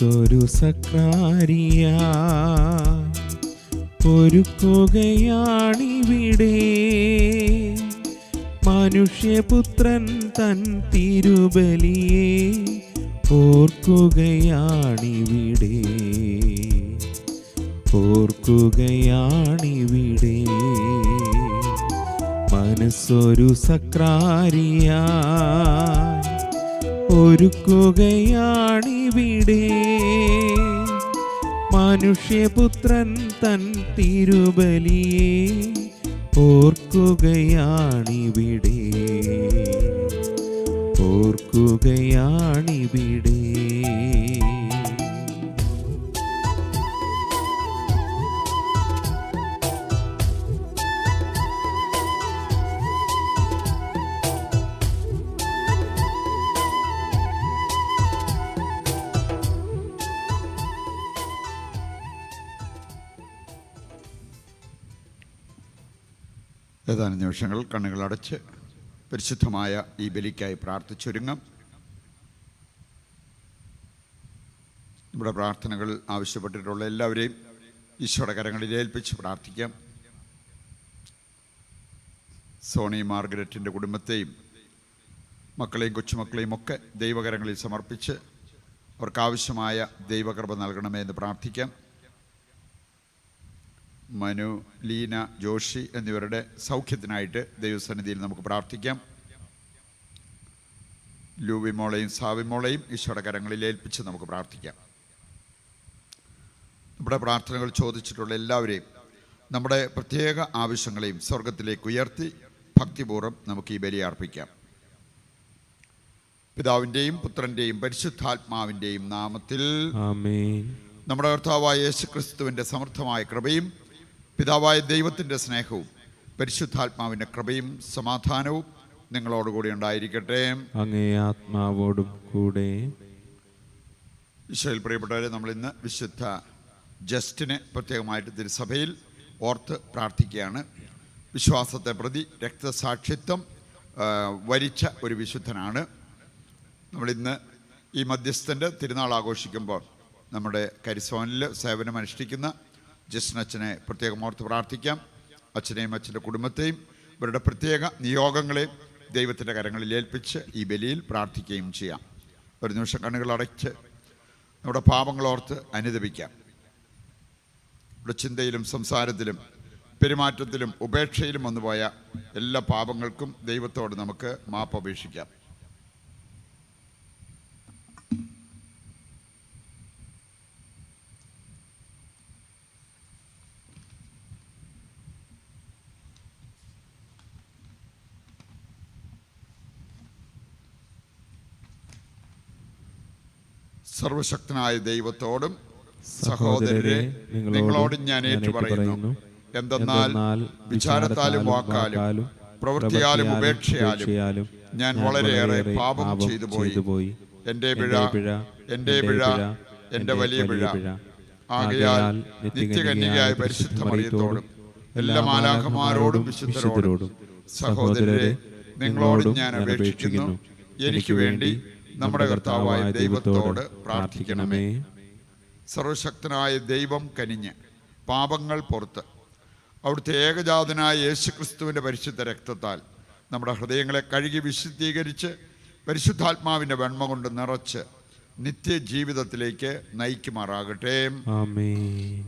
മനസ്സൊരു സക്രാരിയ ഒരുക്കുകയാണിവിടെ. മനുഷ്യപുത്രൻ തൻ തിരുബലിയെ ഓർക്കുകയാണിവിടെ, ഓർക്കുകയാണിവിടെ. മനസ്സൊരു സക്രാരിയ ഒരുക്കുകയാണിവിടെ. മനുഷ്യപുത്രൻ തൻ തിരുബലിയെ ഓർക്കുകയാണിവിടെ, ഓർക്കുകയാണിവിടെ. ഏതാനും നിമിഷങ്ങൾ കണ്ണുകളടച്ച് പരിശുദ്ധമായ ഈ ബലിക്കായി പ്രാർത്ഥിച്ചൊരുങ്ങാം. നമ്മുടെ പ്രാർത്ഥനകൾ ആവശ്യപ്പെട്ടിട്ടുള്ള എല്ലാവരെയും ഈശോയുടെ കരങ്ങളിൽ ഏൽപ്പിച്ച് പ്രാർത്ഥിക്കാം. സോണി മാർഗരറ്റിൻ്റെ കുടുംബത്തെയും മക്കളെയും കൊച്ചുമക്കളെയും ഒക്കെ ദൈവകരങ്ങളിൽ സമർപ്പിച്ച് അവർക്കാവശ്യമായ ദൈവകൃപ നൽകണമേ എന്ന് പ്രാർത്ഥിക്കാം. മനു, ലീന, ജോഷി എന്നിവരുടെ സൗഖ്യത്തിനായിട്ട് ദൈവസന്നിധിയിൽ നമുക്ക് പ്രാർത്ഥിക്കാം. ലൂവിമോളെയും സാവിമോളെയും ഈശോയുടെ കരങ്ങളിൽ ഏൽപ്പിച്ച് നമുക്ക് പ്രാർത്ഥിക്കാം. നമ്മുടെ പ്രാർത്ഥനകൾ ചോദിച്ചിട്ടുള്ള എല്ലാവരെയും നമ്മുടെ പ്രത്യേക ആവശ്യങ്ങളെയും സ്വർഗത്തിലേക്ക് ഉയർത്തി ഭക്തിപൂർവ്വം നമുക്ക് ഈ ബലി അർപ്പിക്കാം. പിതാവിൻ്റെയും പുത്രൻ്റെയും പരിശുദ്ധാത്മാവിൻ്റെയും നാമത്തിൽ ആമേൻ. നമ്മുടെ കർത്താവായ യേശുക്രിസ്തുവിൻ്റെ സമർത്ഥമായ കൃപയും പിതാവായ ദൈവത്തിൻ്റെ സ്നേഹവും പരിശുദ്ധാത്മാവിൻ്റെ കൃപയും സമാധാനവും നിങ്ങളോടുകൂടി ഉണ്ടായിരിക്കട്ടെ. അങ്ങേ ആത്മാവോടും കൂടെ. ഈശോയിൽ പ്രിയപ്പെട്ടവരെ, നമ്മളിന്ന് വിശുദ്ധ ജസ്റ്റിനെ പ്രത്യേകമായിട്ട് തിരുസഭയിൽ ഓർത്ത് പ്രാർത്ഥിക്കുകയാണ്. വിശ്വാസത്തെ പ്രതി രക്തസാക്ഷിത്വം വരിച്ച ഒരു വിശുദ്ധനാണ്. നമ്മളിന്ന് ഈ മധ്യസ്ഥൻ്റെ തിരുനാൾ ആഘോഷിക്കുമ്പോൾ നമ്മുടെ കരിസോനിൽ സേവനം അനുഷ്ഠിക്കുന്ന ജസ്റ്റിനച്ഛനെ പ്രത്യേകം ഓർത്ത് പ്രാർത്ഥിക്കാം. അച്ഛനെയും അച്ഛൻ്റെ കുടുംബത്തെയും ഇവരുടെ പ്രത്യേക നിയോഗങ്ങളെയും ദൈവത്തിൻ്റെ കരങ്ങളിൽ ഏൽപ്പിച്ച് ഈ ബലിയിൽ പ്രാർത്ഥിക്കുകയും ചെയ്യാം. ഒരു നിമിഷം കണ്ണുകൾ അടച്ച് നമ്മുടെ പാപങ്ങളോർത്ത് അനുദപിക്കാം. നമ്മുടെ ചിന്തയിലും സംസാരത്തിലും പെരുമാറ്റത്തിലും ഉപേക്ഷയിലും വന്നുപോയ എല്ലാ പാപങ്ങൾക്കും ദൈവത്തോട് നമുക്ക് മാപ്പ് അപേക്ഷിക്കാം. സർവശക്തനായ ദൈവത്തോടും സഹോദരരെ നിങ്ങളോടും ഞാൻ ഏറ്റുപറയുന്നു, എന്തെന്നാൽ വിചാരത്താലും വാക്കാലും പ്രവൃത്തിയാലും ഉപേക്ഷയാലും ഞാൻ വളരെയേറെ പാപം ചെയ്തു പോയി. എൻ്റെ പിഴ, എൻ്റെ പിഴ, എൻ്റെ വലിയ പിഴ. ആകയാൽ നിത്യകന്യകയായ പരിശുദ്ധ മറിയത്തോടും എല്ലാ മാലാഖമാരോടും വിശുദ്ധരോടും സഹോദരരെ നിങ്ങളോടും ഞാൻ അപേക്ഷിക്കുന്നു, എനിക്ക് വേണ്ടി നമ്മുടെ കർത്താവായ ദൈവത്തോട് പ്രാർത്ഥിക്കണമേ. സർവശക്തനായ ദൈവം കനിഞ്ഞ് പാപങ്ങൾ പുറത്ത് അവിടുത്തെ ഏകജാതനായ യേശുക്രിസ്തുവിൻ്റെ പരിശുദ്ധ രക്തത്താൽ നമ്മുടെ ഹൃദയങ്ങളെ കഴുകി വിശുദ്ധീകരിച്ച് പരിശുദ്ധാത്മാവിൻ്റെ വെണ്മ കൊണ്ട് നിറച്ച് നിത്യജീവിതത്തിലേക്ക് നയിക്കുമാറാകട്ടെ. ആമേൻ.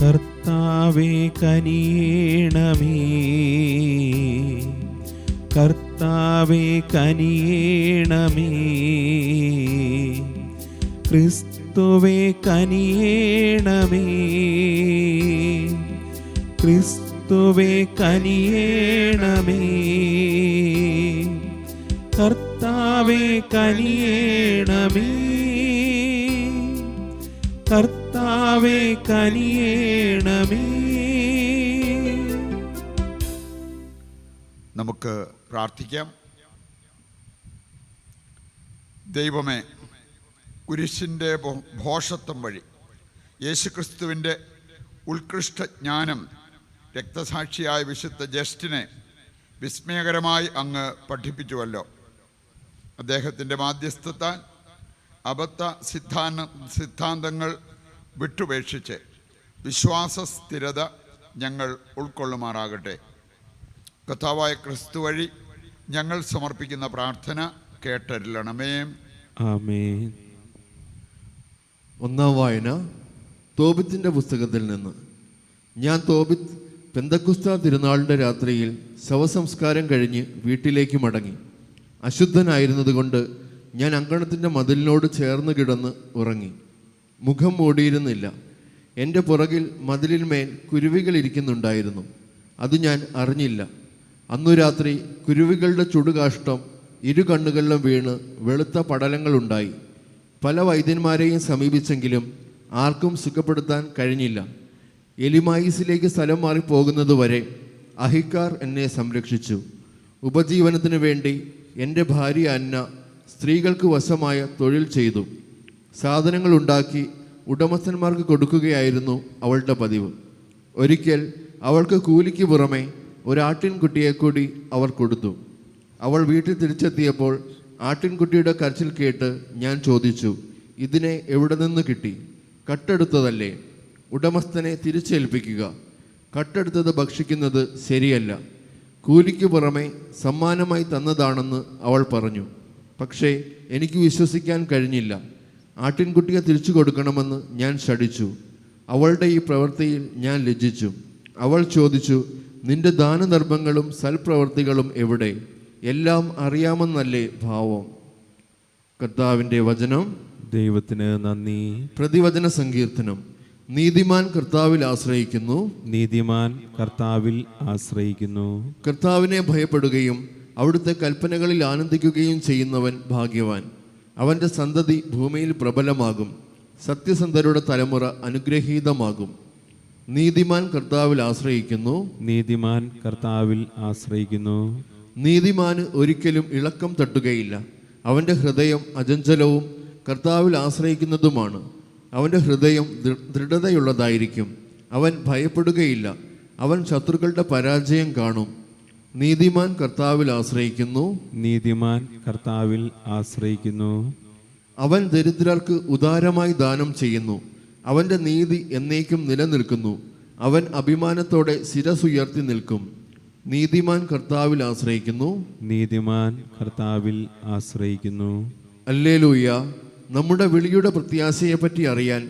കർത്താവേ കനിയേണമേ, കർത്താവേ കനിയേണമേ, ക്രിസ്തുവേ കനിയേണമേ, ക്രിസ്തുവേ കനിയേണമേ, കർത്താവേ കനിയേണമേ, കർത്താവേ കനിയേണമേ. നമുക്ക് പ്രാർത്ഥിക്കാം. ദൈവമേ, കുരിശിൻ്റെ ഭോഷത്വം വഴി യേശുക്രിസ്തുവിൻ്റെ ഉത്കൃഷ്ട ജ്ഞാനം രക്തസാക്ഷിയായ വിശുദ്ധ ജസ്റ്റിനെ വിസ്മയകരമായി അങ്ങ് പഠിപ്പിച്ചുവല്ലോ. അദ്ദേഹത്തിൻ്റെ മാധ്യസ്ഥത്താൽ അബദ്ധ സിദ്ധാന്തങ്ങൾ വിട്ടുപേക്ഷിച്ച് വിശ്വാസ സ്ഥിരത ഞങ്ങൾ ഉൾക്കൊള്ളുമാറാകട്ടെ. കർത്താവായ ക്രിസ്തു വഴി ഞങ്ങൾ സമർപ്പിക്കുന്ന പ്രാർത്ഥന കേട്ടരുളണമേ. ആമേൻ. ഒന്നാം വായന തോബിത്തിൻ്റെ പുസ്തകത്തിൽ നിന്ന്. ഞാൻ തോബിത്ത് പെന്തക്കുസ്ത തിരുനാളിൻ്റെ രാത്രിയിൽ ശവസംസ്കാരം കഴിഞ്ഞ് വീട്ടിലേക്ക് മടങ്ങി. അശുദ്ധനായിരുന്നതുകൊണ്ട് ഞാൻ അങ്കണത്തിൻ്റെ മതിലിനോട് ചേർന്ന് കിടന്ന് ഉറങ്ങി. മുഖം മൂടിയിരുന്നില്ല. എൻ്റെ പുറകിൽ മതിലിന്മേൽ കുരുവികൾ ഇരിക്കുന്നുണ്ടായിരുന്നു. അത് ഞാൻ അറിഞ്ഞില്ല. അന്നു രാത്രി കുരുവികളുടെ ചുടുകാഷ്ടം ഇരു കണ്ണുകളിലും വീണ് വെളുത്ത പടലങ്ങളുണ്ടായി. പല വൈദ്യന്മാരെയും സമീപിച്ചെങ്കിലും ആർക്കും സുഖപ്പെടുത്താൻ കഴിഞ്ഞില്ല. എലിമായിസിലേക്ക് സ്ഥലം മാറിപ്പോകുന്നതുവരെ അഹിക്കാർ എന്നെ സംരക്ഷിച്ചു. ഉപജീവനത്തിനു വേണ്ടി എൻ്റെ ഭാര്യ അന്ന സ്ത്രീകൾക്ക് വശമായ തൊഴിൽ ചെയ്തു. സാധനങ്ങൾ ഉണ്ടാക്കി ഉടമസ്ഥന്മാർക്ക് കൊടുക്കുകയായിരുന്നു അവളുടെ പതിവ്. ഒരിക്കൽ അവൾക്ക് കൂലിക്ക് പുറമെ ഒരാട്ടിൻകുട്ടിയെ കൂടി അവർ കൊടുത്തു. അവൾ വീട്ടിൽ തിരിച്ചെത്തിയപ്പോൾ ആട്ടിൻകുട്ടിയുടെ കരച്ചിൽ കേട്ട് ഞാൻ ചോദിച്ചു, ഇതിനെ എവിടെ നിന്ന് കിട്ടി? കട്ടെടുത്തതല്ലേ? ഉടമസ്ഥനെ തിരിച്ചേൽപ്പിക്കുക. കട്ടെടുത്തത് ഭക്ഷിക്കുന്നത് ശരിയല്ല. കൂലിക്ക് പുറമെ സമ്മാനമായി തന്നതാണെന്ന് അവൾ പറഞ്ഞു. പക്ഷേ എനിക്ക് വിശ്വസിക്കാൻ കഴിഞ്ഞില്ല. ആട്ടിൻകുട്ടിയെ തിരിച്ചു കൊടുക്കണമെന്ന് ഞാൻ ശഠിച്ചു. അവളുടെ ഈ പ്രവൃത്തിയിൽ ഞാൻ ലജ്ജിച്ചു. അവൾ ചോദിച്ചു, നിന്റെ ദാനധർമ്മങ്ങളും സൽപ്രവൃത്തികളും എവിടെ? എല്ലാം അറിയാമെന്നല്ലേ ഭാവം. കർത്താവിൻ്റെ വചനം. ദൈവത്തിന് നന്ദി. പ്രതിവചന സങ്കീർത്തനം. നീതിമാൻ കർത്താവിൽ ആശ്രയിക്കുന്നു. നീതിമാൻ കർത്താവിൽ ആശ്രയിക്കുന്നു. കർത്താവിനെ ഭയപ്പെടുകയും അവിടുത്തെ കൽപ്പനകളിൽ ആനന്ദിക്കുകയും ചെയ്യുന്നവൻ ഭാഗ്യവാൻ. അവൻ്റെ സന്തതി ഭൂമിയിൽ പ്രബലമാകും. സത്യസന്ധരുടെ തലമുറ അനുഗ്രഹീതമാകും. നീതിമാൻ കർത്താവിൽ ആശ്രയിക്കുന്നു. നീതിമാൻ കർത്താവിൽ ആശ്രയിക്കുന്നു. നീതിമാന് ഒരിക്കലും ഇളക്കം തട്ടുകയില്ല. അവൻ്റെ ഹൃദയം അചഞ്ചലവും കർത്താവിൽ ആശ്രയിക്കുന്നതുമാണ്. അവൻ്റെ ഹൃദയം ദൃഢതയുള്ളതായിരിക്കും. അവൻ ഭയപ്പെടുകയില്ല. അവൻ ശത്രുക്കളുടെ പരാജയം കാണും. നീതിമാൻ കർത്താവിൽ ആശ്രയിക്കുന്നു. നീതിമാൻ കർത്താവിൽ ആശ്രയിക്കുന്നു. അവൻ ദരിദ്രർക്ക് ഉദാരമായി ദാനം ചെയ്യുന്നു. അവൻ്റെ നീതി എന്നേക്കും നിലനിൽക്കുന്നു. അവൻ അഭിമാനത്തോടെ ശിരസുയർത്തി നിൽക്കും. നീതിമാൻ കർത്താവിൽ ആശ്രയിക്കുന്നു. നീതിമാൻ കർത്താവിൽ ആശ്രയിക്കുന്നു. ഹല്ലേലൂയ. നമ്മുടെ വിളിയുടെ പ്രത്യാശയെപ്പറ്റി അറിയാൻ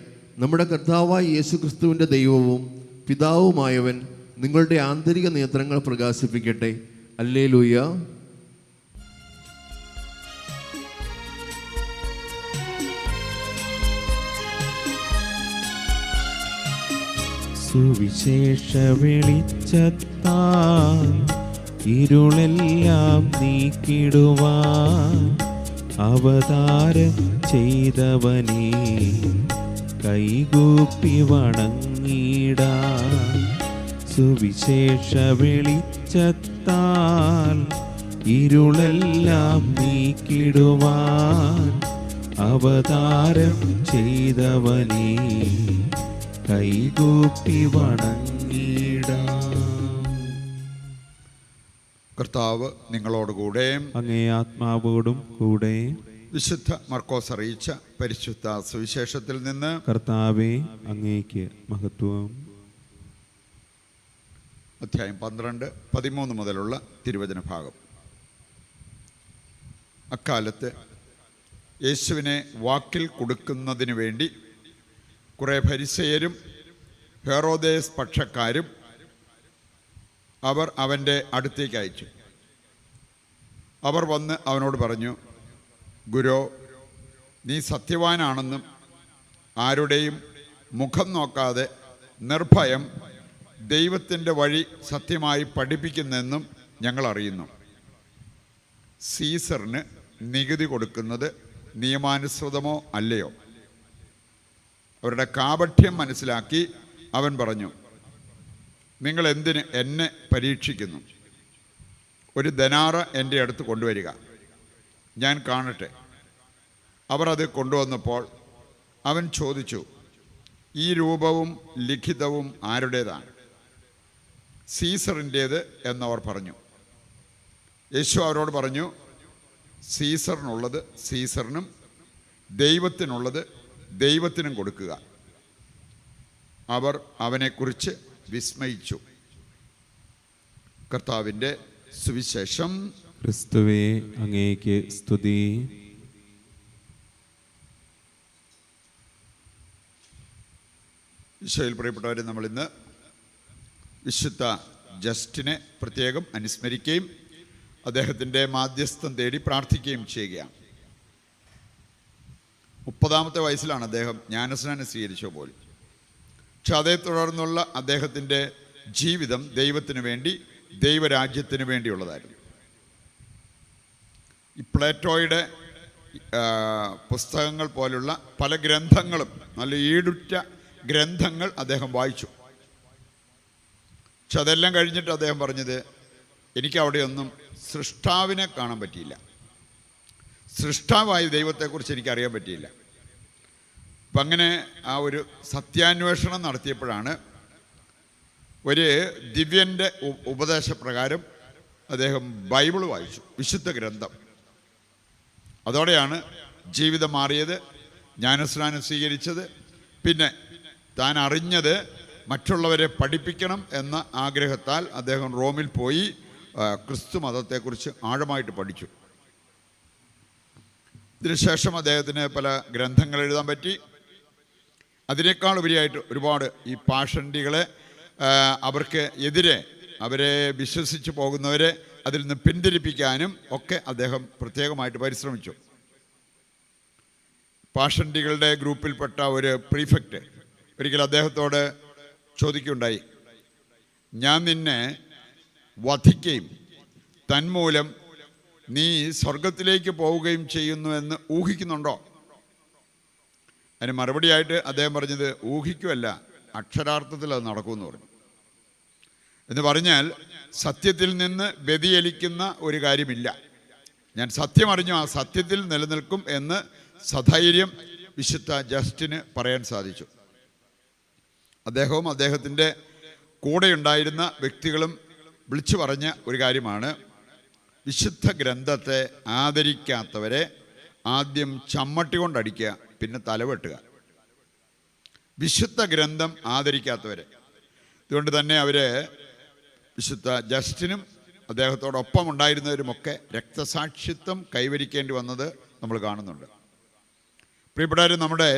നമ്മുടെ കർത്താവായ യേശുക്രിസ്തുവിൻ്റെ ദൈവവും പിതാവുമായവൻ നിങ്ങളുടെ ആന്തരിക നേത്രങ്ങൾ പ്രകാശിപ്പിക്കട്ടെ. ഹല്ലേലൂയ. സുവിശേഷ വെളിച്ചത്താൽ ഇരുളെല്ലാം നീക്കിടുവാൻ അവതാരം ചെയ്തവനേ കൈകൂപ്പി വണങ്ങിടാം. സുവിശേഷ വെളിച്ചത്താൽ ഇരുളെല്ലാം നീക്കിടുവാൻ അവതാരം ചെയ്തവനേ കൈകൂപ്പി വണങ്ങിടാം. കർത്താവ് നിങ്ങളോടുകൂടെ. അങ്ങേ ആത്മാവോടും കൂടെ. വിശുദ്ധ മർക്കോസ് അറിയിച്ച പരിശുദ്ധ സുവിശേഷത്തിൽ നിന്ന്. കർത്താവേ, അങ്ങേക്ക് മഹത്വം. അധ്യായം 12, 13 മുതലുള്ള തിരുവചന ഭാഗം. അക്കാലത്ത് യേശുവിനെ വാക്കിൽ കൊടുക്കുന്നതിന് വേണ്ടി കുറേ ഫരിസേയരും ഹെറോദേസ് പക്ഷക്കാരും അവർ അവൻ്റെ അടുത്തേക്ക് അയച്ചു. അവർ വന്ന് അവനോട് പറഞ്ഞു, ഗുരോ, നീ സത്യവാനാണെന്നും ആരുടെയും മുഖം നോക്കാതെ നിർഭയം ദൈവത്തിൻ്റെ വഴി സത്യമായി പഠിപ്പിക്കുന്നെന്നും ഞങ്ങൾ അറിയുന്നു. സീസറിന് നികുതി കൊടുക്കുന്നത് നിയമാനുസൃതമോ അല്ലയോ? അവരുടെ കാപഠ്യം മനസ്സിലാക്കി അവൻ പറഞ്ഞു, നിങ്ങൾ എന്തിന് എന്നെ പരീക്ഷിക്കുന്നു? ഒരു ദനാറ് എൻ്റെ അടുത്ത് കൊണ്ടുവരിക, ഞാൻ കാണട്ടെ. അവർ അത് കൊണ്ടുവന്നപ്പോൾ അവൻ ചോദിച്ചു, ഈ രൂപവും ലിഖിതവും ആരുടേതാണ്? സീസറിൻ്റേത് എന്നവർ പറഞ്ഞു. യേശു അവരോട് പറഞ്ഞു, സീസറിനുള്ളത് സീസറിനും ദൈവത്തിനുള്ളത് ദൈവത്തിനും കൊടുക്കുക. അവർ അവനെക്കുറിച്ച് വിസ്മയിച്ചു. കർത്താവിൻ്റെ സുവിശേഷം. ക്രിസ്തുവേ അങ്ങേക്ക് സ്തുതി. ഈശോയിൽ പ്രിയപ്പെട്ടവരെ, നമ്മളിന്ന് വിശുദ്ധ ജസ്റ്റിനെ പ്രത്യേകം അനുസ്മരിക്കുകയും അദ്ദേഹത്തിൻ്റെ മാധ്യസ്ഥം തേടി പ്രാർത്ഥിക്കുകയും ചെയ്യുകയാണ്. 30-ാമത്തെ വയസ്സിലാണ് അദ്ദേഹം ജ്ഞാനസ്നാനം സ്വീകരിച്ച പോലും. പക്ഷെ അതേ തുടർന്നുള്ള അദ്ദേഹത്തിൻ്റെ ജീവിതം ദൈവത്തിന് വേണ്ടി, ദൈവരാജ്യത്തിന് വേണ്ടിയുള്ളതായിരുന്നു. ഈ പ്ലേറ്റോയുടെ പുസ്തകങ്ങൾ പോലുള്ള പല ഗ്രന്ഥങ്ങളും, നല്ല ഈടുറ്റ ഗ്രന്ഥങ്ങൾ അദ്ദേഹം വായിച്ചു. പക്ഷെ അതെല്ലാം കഴിഞ്ഞിട്ട് അദ്ദേഹം പറഞ്ഞത്, എനിക്ക് അവിടെയൊന്നും സൃഷ്ടാവിനെ കാണാൻ പറ്റിയില്ല, സൃഷ്ടാവായ ദൈവത്തെക്കുറിച്ച് എനിക്കറിയാൻ പറ്റിയില്ല. അപ്പം അങ്ങനെ ആ ഒരു സത്യാന്വേഷണം നടത്തിയപ്പോഴാണ് ഒരു ദിവ്യൻ്റെ ഉപദേശപ്രകാരം അദ്ദേഹം ബൈബിൾ വായിച്ചു, വിശുദ്ധ ഗ്രന്ഥം. അതോടെയാണ് ജീവിതം മാറിയത്, ജ്ഞാനസ്നാനം സ്വീകരിച്ചത്. പിന്നെ താൻ അറിഞ്ഞത് മറ്റുള്ളവരെ പഠിപ്പിക്കണം എന്ന ആഗ്രഹത്താൽ അദ്ദേഹം റോമിൽ പോയി ക്രിസ്തു മതത്തെക്കുറിച്ച് ആഴമായിട്ട് പഠിച്ചു. ഇതിനുശേഷം അദ്ദേഹത്തിന് പല ഗ്രന്ഥങ്ങൾ എഴുതാൻ പറ്റി. അതിനേക്കാൾ ഉപരിയായിട്ട് ഒരുപാട് ഈ പാഷണ്ഡികളെ, അവർക്ക് എതിരെ, അവരെ വിശ്വസിച്ച് പോകുന്നവരെ അതിൽ നിന്ന് പിന്തിരിപ്പിക്കാനും ഒക്കെ അദ്ദേഹം പ്രത്യേകമായിട്ട് പരിശ്രമിച്ചു. പാഷണ്ഡികളുടെ ഗ്രൂപ്പിൽപ്പെട്ട ഒരു പ്രീഫെക്റ്റ് ഒരിക്കൽ അദ്ദേഹത്തോട് ചോദിക്കുകയുണ്ടായി, ഞാൻ നിന്നെ വധിക്കുകയും തന്മൂലം നീ സ്വർഗത്തിലേക്ക് പോവുകയും ചെയ്യുന്നു എന്ന് ഊഹിക്കുന്നുണ്ടോ? അതിന് മറുപടിയായിട്ട് അദ്ദേഹം പറഞ്ഞത്, ഊഹിക്കുമല്ല, അക്ഷരാർത്ഥത്തിൽ അത് നടക്കുമെന്ന് പറഞ്ഞു. എന്ന് പറഞ്ഞാൽ സത്യത്തിൽ നിന്ന് വ്യതിചലിക്കുന്ന ഒരു കാര്യമില്ല. ഞാൻ സത്യം അറിഞ്ഞു, ആ സത്യത്തിൽ നിലനിൽക്കും എന്ന് സധൈര്യം വിശുദ്ധ ജസ്റ്റിന് പറയാൻ സാധിച്ചു. അദ്ദേഹവും അദ്ദേഹത്തിൻ്റെ കൂടെയുണ്ടായിരുന്ന വ്യക്തികളും വിളിച്ചു പറഞ്ഞ ഒരു കാര്യമാണ്, വിശുദ്ധ ഗ്രന്ഥത്തെ ആദരിക്കാത്തവരെ ആദ്യം ചമ്മട്ടി കൊണ്ടടിക്കുക, പിന്നെ തലവെട്ടുക. വിശുദ്ധ ഗ്രന്ഥം ആദരിക്കാത്തവരെ. അതുകൊണ്ട് തന്നെ അവർ വിശുദ്ധ ജസ്റ്റിനും അദ്ദേഹത്തോടൊപ്പം ഉണ്ടായിരുന്നവരുമൊക്കെ രക്തസാക്ഷിത്വം കൈവരിക്കേണ്ടി വന്നത് നമ്മൾ കാണുന്നുണ്ട്. പ്രിയപ്പെട്ടവർ, നമ്മുടെ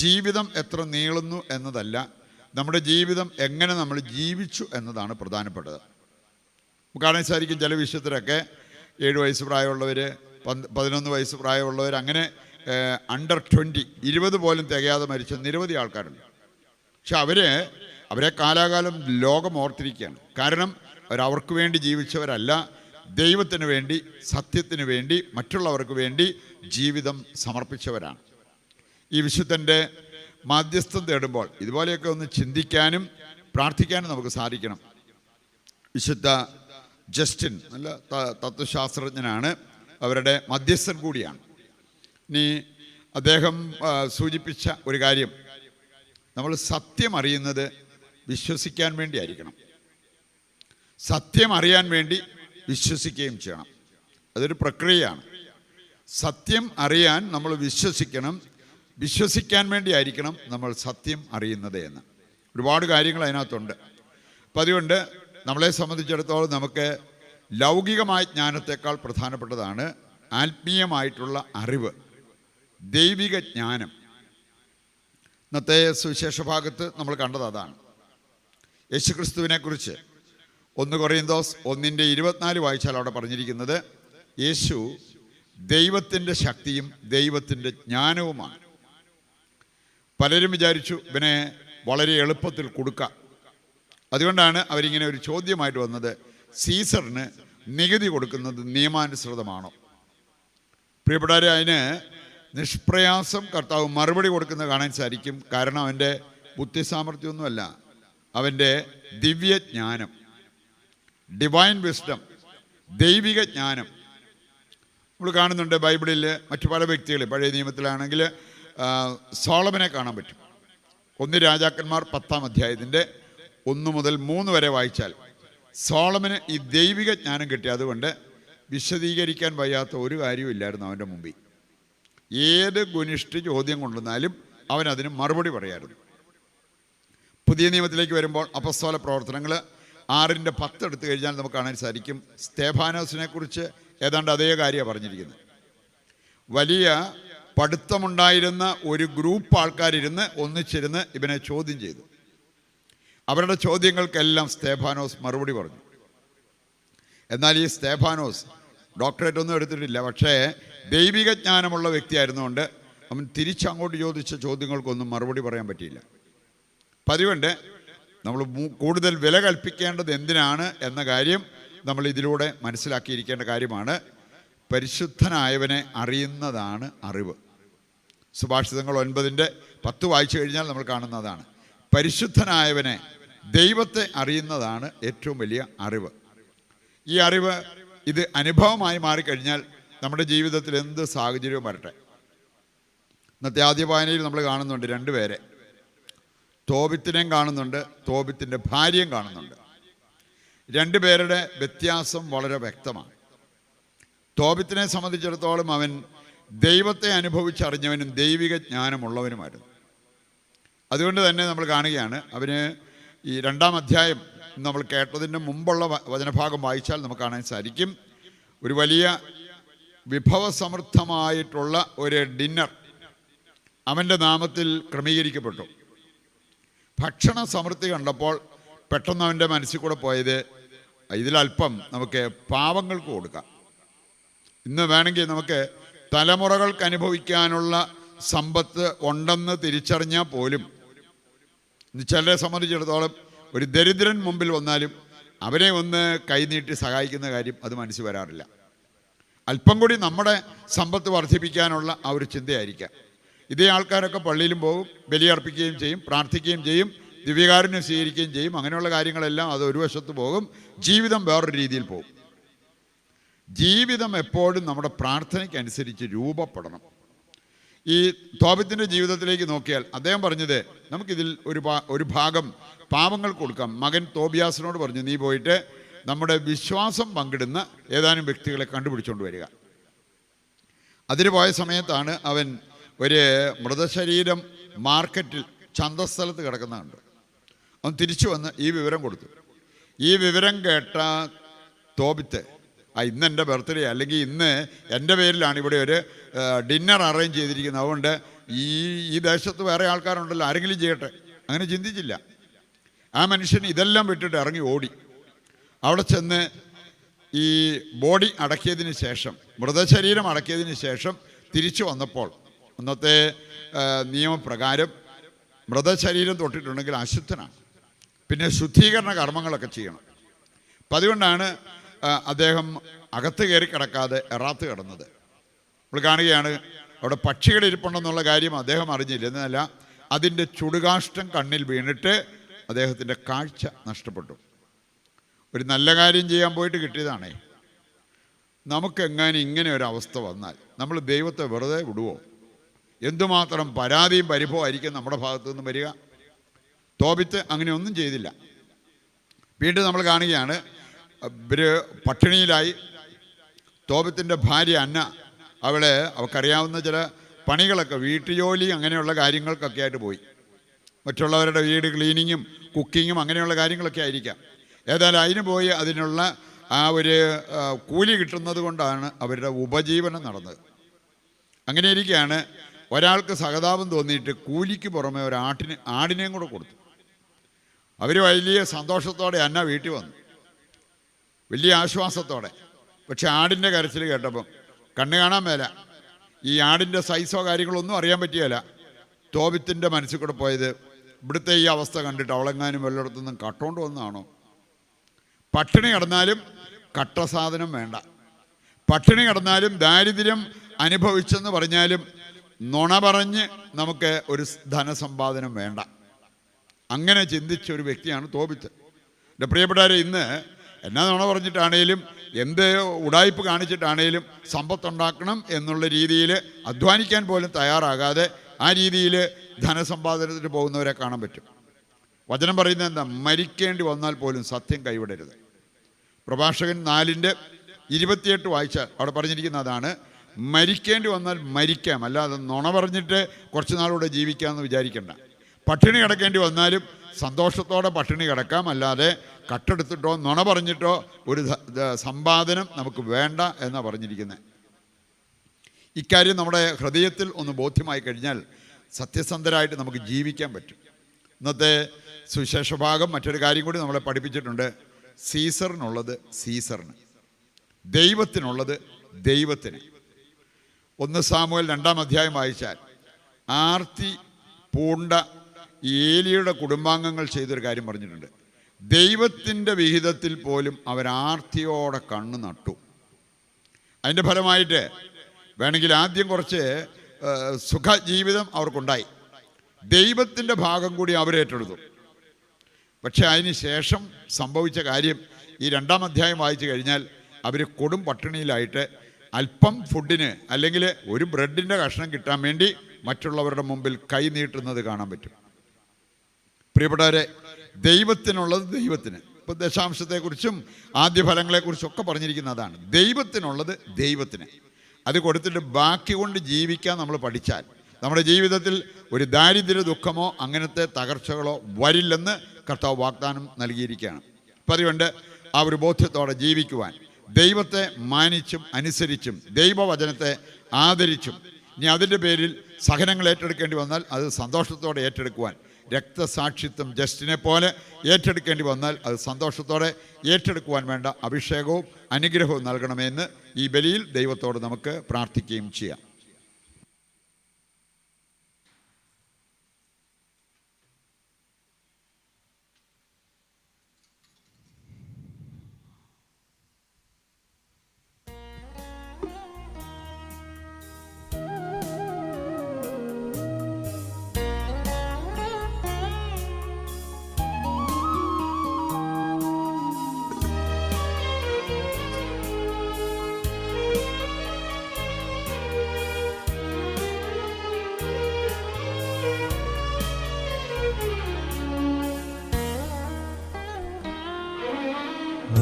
ജീവിതം എത്ര നീളുന്നു എന്നതല്ല, നമ്മുടെ ജീവിതം എങ്ങനെ നമ്മൾ ജീവിച്ചു എന്നതാണ് പ്രധാനപ്പെട്ടത്. നമുക്ക് കാണാൻ സാധിക്കും, ചില വിശുദ്ധരൊക്കെ 7 വയസ്സ് പ്രായമുള്ളവർ, 11 വയസ്സ് പ്രായമുള്ളവർ, അങ്ങനെ അണ്ടർ 20, 20 പോലും തികയാതെ മരിച്ച നിരവധി ആൾക്കാരുണ്ട്. പക്ഷെ അവരെ കാലാകാലം ലോകം ഓർത്തിരിക്കുകയാണ്. കാരണം അവർക്ക് വേണ്ടി ജീവിച്ചവരല്ല, ദൈവത്തിന് വേണ്ടി, സത്യത്തിന് വേണ്ടി, മറ്റുള്ളവർക്ക് വേണ്ടി ജീവിതം സമർപ്പിച്ചവരാണ്. ഈ വിശുദ്ധൻ്റെ മാധ്യസ്ഥം തേടുമ്പോൾ ഇതുപോലെയൊക്കെ ഒന്ന് ചിന്തിക്കാനും പ്രാർത്ഥിക്കാനും നമുക്ക് സാധിക്കണം. വിശുദ്ധ ജസ്റ്റിൻ നല്ല തത്വശാസ്ത്രജ്ഞനാണ്, അവരുടെ മധ്യസ്ഥൻ കൂടിയാണ്. ഇനി അദ്ദേഹം സൂചിപ്പിച്ച ഒരു കാര്യം, നമ്മൾ സത്യം അറിയുന്നത് വിശ്വസിക്കാൻ വേണ്ടി ആയിരിക്കണം. സത്യം അറിയാൻ വേണ്ടി വിശ്വസിക്കുകയും ചെയ്യണം. അതൊരു പ്രക്രിയയാണ്. സത്യം അറിയാൻ നമ്മൾ വിശ്വസിക്കണം, വിശ്വസിക്കാൻ വേണ്ടി ആയിരിക്കണം നമ്മൾ സത്യം അറിയുന്നത് എന്ന്. ഒരുപാട് കാര്യങ്ങൾ അതിനകത്തുണ്ട്. അപ്പം അതുകൊണ്ട് നമ്മളെ സംബന്ധിച്ചിടത്തോളം നമുക്ക് ലൗകികമായ ജ്ഞാനത്തെക്കാൾ പ്രധാനപ്പെട്ടതാണ് ആത്മീയമായിട്ടുള്ള അറിവ്, ദൈവിക ജ്ഞാനം. ഇന്നത്തെ സുവിശേഷ ഭാഗത്ത് നമ്മൾ കണ്ടത് അതാണ്. യേശുക്രിസ്തുവിനെക്കുറിച്ച് 1 കൊറിന്തോസ് 1:24 വായിച്ചാൽ അവിടെ പറഞ്ഞിരിക്കുന്നത്, യേശു ദൈവത്തിൻ്റെ ശക്തിയും ദൈവത്തിൻ്റെ ജ്ഞാനവുമാണ്. പലരും വിചാരിച്ചു ഇവനെ വളരെ എളുപ്പത്തിൽ കൊടുക്കാം. അതുകൊണ്ടാണ് അവരിങ്ങനെ ഒരു ചോദ്യമായിട്ട് വന്നത്, സീസറിന് നികുതി കൊടുക്കുന്നത് നിയമാനുസൃതമാണോ? പ്രിയപ്പെട്ടവരെ, അതിന് നിഷ്പ്രയാസം കർത്താവ് മറുപടി കൊടുക്കുന്നത് കാണാൻ സാധിക്കും. കാരണം അവൻ്റെ ബുദ്ധിസാമർഥ്യമൊന്നുമല്ല, അവൻ്റെ ദിവ്യജ്ഞാനം, ഡിവൈൻ വിസ്ഡം, ദൈവിക ജ്ഞാനം. നമ്മൾ കാണുന്നുണ്ട് ബൈബിളിൽ മറ്റു പല വ്യക്തികൾ, പഴയ നിയമത്തിലാണെങ്കിൽ സോളമനെ കാണാൻ പറ്റും. 1 രാജാക്കന്മാർ 10-ാം അധ്യായത്തിൻ്റെ 1 മുതൽ 3 വരെ വായിച്ചാൽ സോളമന് ഈ ദൈവിക ജ്ഞാനം കിട്ടി. അതുകൊണ്ട് വിശദീകരിക്കാൻ വയ്യാത്ത ഒരു കാര്യവും ഇല്ലായിരുന്നു അവൻ്റെ മുമ്പിൽ. ഏത് ഗുനിഷ്ഠ ചോദ്യം കൊണ്ടുവന്നാലും അവൻ അതിന് മറുപടി പറയായിരുന്നു. പുതിയ നിയമത്തിലേക്ക് വരുമ്പോൾ അപ്പസ്തോല പ്രവർത്തനങ്ങൾ 6:10 എടുത്തു കഴിഞ്ഞാൽ നമുക്ക് കാണാൻ സാധിക്കും, സ്തേഫാനോസിനെ കുറിച്ച് ഏതാണ്ട് അതേ കാര്യമാണ് പറഞ്ഞിരിക്കുന്നത്. വലിയ പഠിത്തമുണ്ടായിരുന്ന ഒരു ഗ്രൂപ്പ് ആൾക്കാരിരുന്ന് ഒന്നിച്ചിരുന്ന് ഇവനെ ചോദ്യം ചെയ്തു. അവരുടെ ചോദ്യങ്ങൾക്കെല്ലാം സ്തേഫാനോസ് മറുപടി പറഞ്ഞു. എന്നാൽ ഈ സ്തേഫാനോസ് ഡോക്ടറേറ്റ് ഒന്നും എടുത്തിട്ടില്ല, പക്ഷേ ദൈവിക ജ്ഞാനമുള്ള വ്യക്തിയായിരുന്നുകൊണ്ട് അവൻ തിരിച്ചങ്ങോട്ട് ചോദിച്ച ചോദ്യങ്ങൾക്കൊന്നും മറുപടി പറയാൻ പറ്റിയില്ല. പതിവുണ്ട് നമ്മൾ കൂടുതൽ വില കൽപ്പിക്കേണ്ടത് എന്തിനാണ് എന്ന കാര്യം നമ്മൾ ഇതിലൂടെ മനസ്സിലാക്കിയിരിക്കേണ്ട കാര്യമാണ്. പരിശുദ്ധനായവനെ അറിയുന്നതാണ് അറിവ്. സുഭാഷിതങ്ങൾ 9:10 വായിച്ചു കഴിഞ്ഞാൽ നമ്മൾ കാണുന്നതാണ്. പരിശുദ്ധനായവനെ, ദൈവത്തെ അറിയുന്നതാണ് ഏറ്റവും വലിയ അറിവ്. ഈ അറിവ് ഇത് അനുഭവമായി മാറിക്കഴിഞ്ഞാൽ നമ്മുടെ ജീവിതത്തിൽ എന്ത് സാഹചര്യവും വരട്ടെ. ഇന്നത്തെ ആദ്യ വായനയിൽ നമ്മൾ കാണുന്നുണ്ട് 2 പേരെ, തോബിത്തിനെയും കാണുന്നുണ്ട്, തോബിത്തിൻ്റെ ഭാര്യയും കാണുന്നുണ്ട്. 2 പേരുടെ വ്യത്യാസം വളരെ വ്യക്തമാണ്. തോബിത്തിനെ സംബന്ധിച്ചിടത്തോളം അവൻ ദൈവത്തെ അനുഭവിച്ചറിഞ്ഞവനും ദൈവിക ജ്ഞാനമുള്ളവനുമായിരുന്നു. അതുകൊണ്ട് തന്നെ നമ്മൾ കാണുകയാണ്, അവന് ഈ 2-ാം അധ്യായം നമ്മൾ കേട്ടതിൻ്റെ മുമ്പുള്ള വചനഭാഗം വായിച്ചാൽ നമുക്ക് കാണാൻ സാധിക്കും, ഒരു വലിയ വിഭവസമൃദ്ധമായിട്ടുള്ള ഒരു ഡിന്നർ അവൻ്റെ നാമത്തിൽ ക്രമീകരിക്കപ്പെട്ടു. ഭക്ഷണ സമൃദ്ധി കണ്ടപ്പോൾ പെട്ടെന്ന് അവൻ്റെ മനസ്സിൽ കൂടെ പോയത്, ഇതിലല്പം നമുക്ക് പാവങ്ങൾക്ക് കൊടുക്കാം. ഇന്ന് വേണമെങ്കിൽ നമുക്ക് തലമുറകൾക്ക് അനുഭവിക്കാനുള്ള സമ്പത്ത് ഉണ്ടെന്ന് തിരിച്ചറിഞ്ഞാൽ പോലും ചിലരെ സംബന്ധിച്ചിടത്തോളം ഒരു ദരിദ്രൻ മുമ്പിൽ വന്നാലും അവനെ ഒന്ന് കൈനീട്ടി സഹായിക്കുന്ന കാര്യം അത് മനസ്സിൽ വരാറില്ല. അല്പം കൂടി നമ്മുടെ സമ്പത്ത് വർദ്ധിപ്പിക്കാനുള്ള ആ ഒരു ചിന്തയായിരിക്കാം. ഇതേ ആൾക്കാരൊക്കെ പള്ളിയിലും പോകും, ബലിയർപ്പിക്കുകയും ചെയ്യും, പ്രാർത്ഥിക്കുകയും ചെയ്യും, ദിവ്യകാരുണ്യം സ്വീകരിക്കുകയും ചെയ്യും. അങ്ങനെയുള്ള കാര്യങ്ങളെല്ലാം അത് ഒരു വശത്ത് പോകും, ജീവിതം വേറൊരു രീതിയിൽ പോകും. ജീവിതം എപ്പോഴും നമ്മുടെ പ്രാർത്ഥനയ്ക്കനുസരിച്ച് രൂപപ്പെടണം. ഈ തോബിത്തിൻ്റെ ജീവിതത്തിലേക്ക് നോക്കിയാൽ അദ്ദേഹം പറഞ്ഞത്, നമുക്കിതിൽ ഒരു ഭാഗം പാവങ്ങൾക്ക് കൊടുക്കാം. മകൻ തോബിയാസിനോട് പറഞ്ഞു, നീ പോയിട്ട് നമ്മുടെ വിശ്വാസം പങ്കിടുന്ന ഏതാനും വ്യക്തികളെ കണ്ടുപിടിച്ചുകൊണ്ട് വരിക. അതിന് പോയ സമയത്താണ് അവൻ ഒരു മൃതശരീരം മാർക്കറ്റിൽ ചന്തസ്ഥലത്ത് കിടക്കുന്ന കണ്ടു. അവൻ തിരിച്ചു വന്ന് ഈ വിവരം കൊടുത്തു. ഈ വിവരം കേട്ട തോബിത്ത്, ഇന്ന് എൻ്റെ ബർത്ത്ഡേ, അല്ലെങ്കിൽ ഇന്ന് എൻ്റെ പേരിലാണ് ഇവിടെ ഒരു ഡിന്നർ അറേഞ്ച് ചെയ്തിരിക്കുന്നത്, അതുകൊണ്ട് ഈ ദേശത്ത് വേറെ ആൾക്കാരുണ്ടല്ലോ, ആരെങ്കിലും ചെയ്യട്ടെ, അങ്ങനെ ചിന്തിച്ചില്ല. ആ മനുഷ്യൻ ഇതെല്ലാം വിട്ടിട്ട് ഇറങ്ങി ഓടി. അവിടെ ചെന്ന് ഈ ബോഡി അടക്കിയതിന് ശേഷം, മൃതശരീരം അടക്കിയതിന് ശേഷം തിരിച്ചു വന്നപ്പോൾ, അന്നത്തെ നിയമപ്രകാരം മൃതശരീരം തൊട്ടിട്ടുണ്ടെങ്കിൽ അശുദ്ധനാണ്. പിന്നെ ശുദ്ധീകരണ കർമ്മങ്ങളൊക്കെ ചെയ്യണം. അപ്പം അതുകൊണ്ടാണ് അദ്ദേഹം അകത്ത് കയറി കിടക്കാതെ എറാത്ത് കിടന്നത്. നമ്മൾ കാണുകയാണ്, അവിടെ പക്ഷികൾ ഇരിപ്പുണ്ടെന്നുള്ള കാര്യം അദ്ദേഹം അറിഞ്ഞില്ല. എന്നല്ല, അതിൻ്റെ ചുടുകാഷ്ടം കണ്ണിൽ വീണിട്ട് അദ്ദേഹത്തിൻ്റെ കാഴ്ച നഷ്ടപ്പെട്ടു. ഒരു നല്ല കാര്യം ചെയ്യാൻ പോയിട്ട് കിട്ടിയതാണേ. നമുക്കെങ്ങാനും ഇങ്ങനെ ഒരു അവസ്ഥ വന്നാൽ നമ്മൾ ദൈവത്തെ വെറുതെ വിടുവോ? എന്തുമാത്രം പരാതിയും പരിഭവമായിരിക്കും നമ്മുടെ ഭാഗത്തു നിന്ന് വരിക. തോബിത്ത് അങ്ങനെ ഒന്നും ചെയ്തില്ല. വീണ്ടും നമ്മൾ കാണുകയാണ്, ഇവർ പട്ടിണിയിലായി. തോബിത്തിൻ്റെ ഭാര്യ അന്ന, അവൾക്കറിയാവുന്ന ചില പണികളൊക്കെ, വീട്ടുജോലി അങ്ങനെയുള്ള കാര്യങ്ങൾക്കൊക്കെ ആയിട്ട് പോയി. മറ്റുള്ളവരുടെ വീട് ക്ലീനിങ്ങും കുക്കിങ്ങും അങ്ങനെയുള്ള കാര്യങ്ങളൊക്കെ ആയിരിക്കാം. ഏതായാലും അതിന് പോയി അതിനുള്ള ആ ഒരു കൂലി കിട്ടുന്നത് കൊണ്ടാണ് അവരുടെ ഉപജീവനം നടന്നത്. അങ്ങനെ ഇരിക്കുകയാണ്, ഒരാൾക്ക് സഹതാപം തോന്നിയിട്ട് കൂലിക്ക് പുറമെ ഒരു ആടിനെയും കൂടെ കൊടുത്തു. അവർ വലിയ സന്തോഷത്തോടെ അന്ന വീട്ടിൽ വന്നു, വലിയ ആശ്വാസത്തോടെ. പക്ഷെ ആടിൻ്റെ കരച്ചിൽ കേട്ടപ്പം കണ്ണ് കാണാൻ മേല, ഈ ആടിൻ്റെ സൈസോ കാര്യങ്ങളൊന്നും അറിയാൻ പറ്റിയല്ല. തോബിത്തിൻ്റെ മനസ്സിൽ കൂടെ പോയത്, ഇവിടുത്തെ ഈ അവസ്ഥ കണ്ടിട്ട് അവളെങ്ങാനും വല്ലയിടത്തുനിന്നും കട്ടോണ്ട് വന്നതാണോ? പട്ടിണി കിടന്നാലും കട്ട സാധനം വേണ്ട, പട്ടിണി കിടന്നാലും ദാരിദ്ര്യം അനുഭവിച്ചെന്ന് പറഞ്ഞാലും നുണ പറഞ്ഞ് നമുക്ക് ഒരു ധനസമ്പാദനം വേണ്ട. അങ്ങനെ ചിന്തിച്ച ഒരു വ്യക്തിയാണ് തോബിത്ത്. എൻ്റെ പ്രിയപ്പെട്ടവരെ, ഇന്ന് എന്നാ നുണ പറഞ്ഞിട്ടാണേലും എന്ത് ഉടായ്പ് കാണിച്ചിട്ടാണേലും സമ്പത്തുണ്ടാക്കണം എന്നുള്ള രീതിയിൽ അധ്വാനിക്കാൻ പോലും തയ്യാറാകാതെ ആ രീതിയിൽ ധനസമ്പാദനത്തിന് പോകുന്നവരെ കാണാൻ പറ്റും. വചനം പറയുന്നത് എന്താ? മരിക്കേണ്ടി വന്നാൽ പോലും സത്യം കൈവിടരുത്. പ്രഭാഷകൻ 4:1 28 വായിച്ചാൽ അവിടെ പറഞ്ഞിരിക്കുന്ന അതാണ്, മരിക്കേണ്ടി വന്നാൽ മരിക്കാം, അല്ലാതെ നുണ പറഞ്ഞിട്ട് കുറച്ച് നാളുകൂടെ ജീവിക്കാമെന്ന് വിചാരിക്കേണ്ട. പട്ടിണി കിടക്കേണ്ടി വന്നാലും സന്തോഷത്തോടെ പട്ടിണി കിടക്കാം, അല്ലാതെ കട്ടെടുത്തിട്ടോ നുണ പറഞ്ഞിട്ടോ ഒരു സമ്പാദനം നമുക്ക് വേണ്ട എന്നാണ് പറഞ്ഞിരിക്കുന്നത്. ഇക്കാര്യം നമ്മുടെ ഹൃദയത്തിൽ ഒന്ന് ബോധ്യമായി കഴിഞ്ഞാൽ സത്യസന്ധരായിട്ട് നമുക്ക് ജീവിക്കാൻ പറ്റും. ഇന്നത്തെ സുവിശേഷ ഭാഗം മറ്റൊരു കാര്യം കൂടി നമ്മളെ പഠിപ്പിച്ചിട്ടുണ്ട്. സീസറിനുള്ളത് സീസറിന്, ദൈവത്തിനുള്ളത് ദൈവത്തിന്. 1 സാമുവേൽ 2-ാം അധ്യായം വായിച്ചാൽ ആർത്തി പൂണ്ട ഏലിയുടെ കുടുംബാംഗങ്ങൾ ചെയ്തൊരു കാര്യം പറഞ്ഞിട്ടുണ്ട്. ദൈവത്തിൻ്റെ വിഹിതത്തിൽ പോലും അവരാർത്തിയോടെ കണ്ണു നട്ടു. അതിൻ്റെ ഫലമായിട്ട് വേണമെങ്കിൽ ആദ്യം കുറച്ച് സുഖജീവിതം അവർക്കുണ്ടായി. ദൈവത്തിൻ്റെ ഭാഗം കൂടി അവരേറ്റെടുത്തു. പക്ഷെ അതിന് ശേഷം സംഭവിച്ച കാര്യം ഈ 2-ാം അധ്യായം വായിച്ചു കഴിഞ്ഞാൽ അവർ കൊടും പട്ടിണിയിലായിട്ട് അല്പം ഫുഡിന് അല്ലെങ്കിൽ ഒരു ബ്രെഡിൻ്റെ കഷ്ണം കിട്ടാൻ വേണ്ടി മറ്റുള്ളവരുടെ മുമ്പിൽ കൈ നീട്ടുന്നത് കാണാൻ പറ്റും. പ്രിയപ്പെട്ടവരെ, ദൈവത്തിനുള്ളത് ദൈവത്തിന്. ഇപ്പോൾ ദശാംശത്തെക്കുറിച്ചും ആദ്യ ഫലങ്ങളെക്കുറിച്ചും ഒക്കെ പറഞ്ഞിരിക്കുന്നതാണ്. ദൈവത്തിനുള്ളത് ദൈവത്തിന്. അത് കൊടുത്തിട്ട് ബാക്കി കൊണ്ട് ജീവിക്കാൻ നമ്മൾ പഠിച്ചാൽ നമ്മുടെ ജീവിതത്തിൽ ഒരു ദാരിദ്ര്യ ദുഃഖമോ അങ്ങനത്തെ തകർച്ചകളോ വരില്ലെന്ന് കർത്താവ് വാഗ്ദാനം നൽകിയിരിക്കുകയാണ്. അപ്പം അതുകൊണ്ട് ആ ഒരു ബോധ്യത്തോടെ ജീവിക്കുവാൻ, ദൈവത്തെ മാനിച്ചും അനുസരിച്ചും ദൈവവചനത്തെ ആദരിച്ചും, ഇനി അതിൻ്റെ പേരിൽ സഹനങ്ങൾ ഏറ്റെടുക്കേണ്ടി വന്നാൽ അത് സന്തോഷത്തോടെ ഏറ്റെടുക്കുവാൻ, രക്തസാക്ഷിത്വം ജസ്റ്റിനെ പോലെ ഏറ്റെടുക്കേണ്ടി വന്നാൽ അത് സന്തോഷത്തോടെ ഏറ്റെടുക്കുവാൻ വേണ്ട അഭിഷേകവും അനുഗ്രഹവും നൽകണമെന്ന് ഈ ബലിയിൽ ദൈവത്തോട് നമുക്ക് പ്രാർത്ഥിക്കുകയും ചെയ്യാം.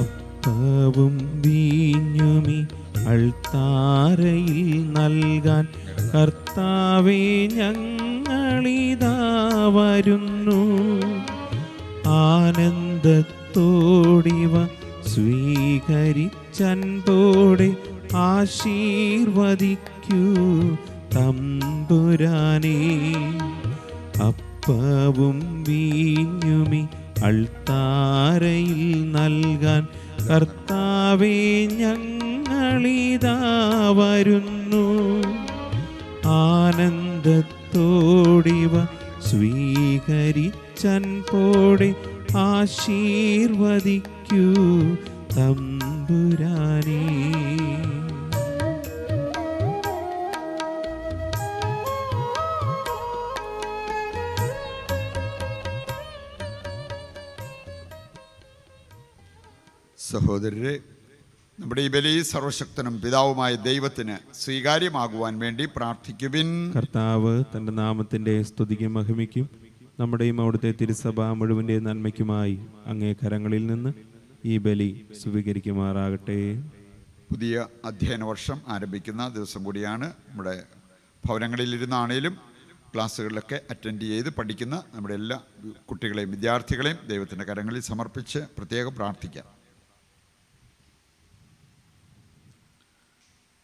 അപ്പവും വീഞ്ഞുമി അൾത്താരയിൽ നൽകാൻ കർത്താവേ ഞങ്ങളിതാ വരുന്നു. ആനന്ദത്തോടിവ സ്വീകരിച്ചൻപോടെ ആശീർവദിക്കൂ തമ്പുരാനേ. അപ്പവും വീഞ്ഞുമി അൾത്താരയിൽ നൽകാൻ കർത്താവേ ഞങ്ങളിതാ വരുന്നു. ആനന്ദത്തോടിവ സ്വീകരിച്ചൻപോടെ ആശീർവദിക്കൂ തമ്പുരാനേ. സഹോദരരെ, നമ്മുടെ ഈ ബലി സർവശക്തനും പിതാവുമായ ദൈവത്തിന് സ്വീകാര്യമാകുവാൻ വേണ്ടി പ്രാർത്ഥിക്കുവിൻ. കർത്താവ് തൻ്റെ നാമത്തിൻ്റെ സ്തുതിക്കും മഹിമയ്ക്കും നമ്മുടെയും അവിടുത്തെ തിരുസഭ മുഴുവൻ്റെ നന്മയ്ക്കുമായി അങ്ങേ കരങ്ങളിൽ നിന്ന് ഈ ബലി സ്വീകരിക്കുമാറാകട്ടെ. പുതിയ അധ്യയന വർഷം ആരംഭിക്കുന്ന ദിവസം കൂടിയാണ്. നമ്മുടെ ഭവനങ്ങളിലിരുന്നാണേലും ക്ലാസ്സുകളിലൊക്കെ അറ്റൻഡ് ചെയ്ത് പഠിക്കുന്ന നമ്മുടെ എല്ലാ കുട്ടികളെയും വിദ്യാർത്ഥികളെയും ദൈവത്തിൻ്റെ കരങ്ങളിൽ സമർപ്പിച്ച് പ്രത്യേകം പ്രാർത്ഥിക്കാം.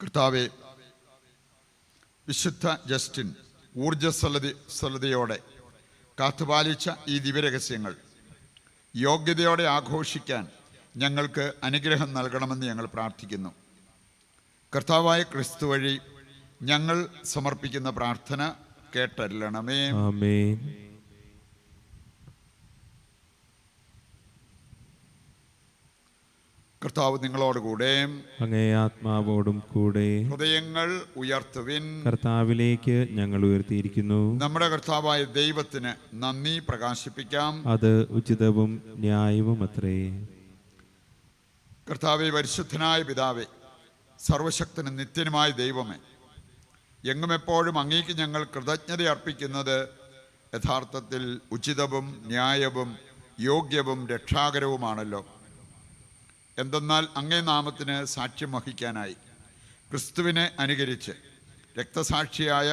കർത്താവെ, വിശുദ്ധ ജസ്റ്റിൻ ഊർജ്ജസ്വലതയോടെ കാത്തുപാലിച്ച ഈ ദിവ്യരഹസ്യങ്ങൾ യോഗ്യതയോടെ ആഘോഷിക്കാൻ ഞങ്ങൾക്ക് അനുഗ്രഹം നൽകണമെന്ന് ഞങ്ങൾ പ്രാർത്ഥിക്കുന്നു. കർത്താവായ ക്രിസ്തു വഴി ഞങ്ങൾ സമർപ്പിക്കുന്ന പ്രാർത്ഥന കേട്ടരുളണമേ. ആമേൻ. കർത്താവ് നിങ്ങളോടുകൂടെ, അങ്ങേ ആത്മാവോടും കൂടെ. ഹൃദയങ്ങൾ ഉയർത്തുവിൻ. കർത്താവിലേക്ക് ഞങ്ങൾ ഉയർത്തിയിരിക്കുന്നു. നമ്മുടെ കർത്താവായ ദൈവത്തിന് നന്ദി പ്രകാശിപ്പിക്കാം. അത് ഉചിതവും ന്യായവും അത്രേ. കർത്താവെ, പരിശുദ്ധനായ പിതാവേ, സർവശക്തനും നിത്യനുമായ ദൈവമേ, എങ്ങും എപ്പോഴും അങ്ങേക്ക് ഞങ്ങൾ കൃതജ്ഞത അർപ്പിക്കുന്നത് യഥാർത്ഥത്തിൽ ഉചിതവും ന്യായവും യോഗ്യവും രക്ഷാകരവുമാണല്ലോ. എന്തെന്നാൽ അങ്ങേ നാമത്തിന് സാക്ഷ്യം വഹിക്കാനായി ക്രിസ്തുവിനെ അനുകരിച്ച് രക്തസാക്ഷിയായ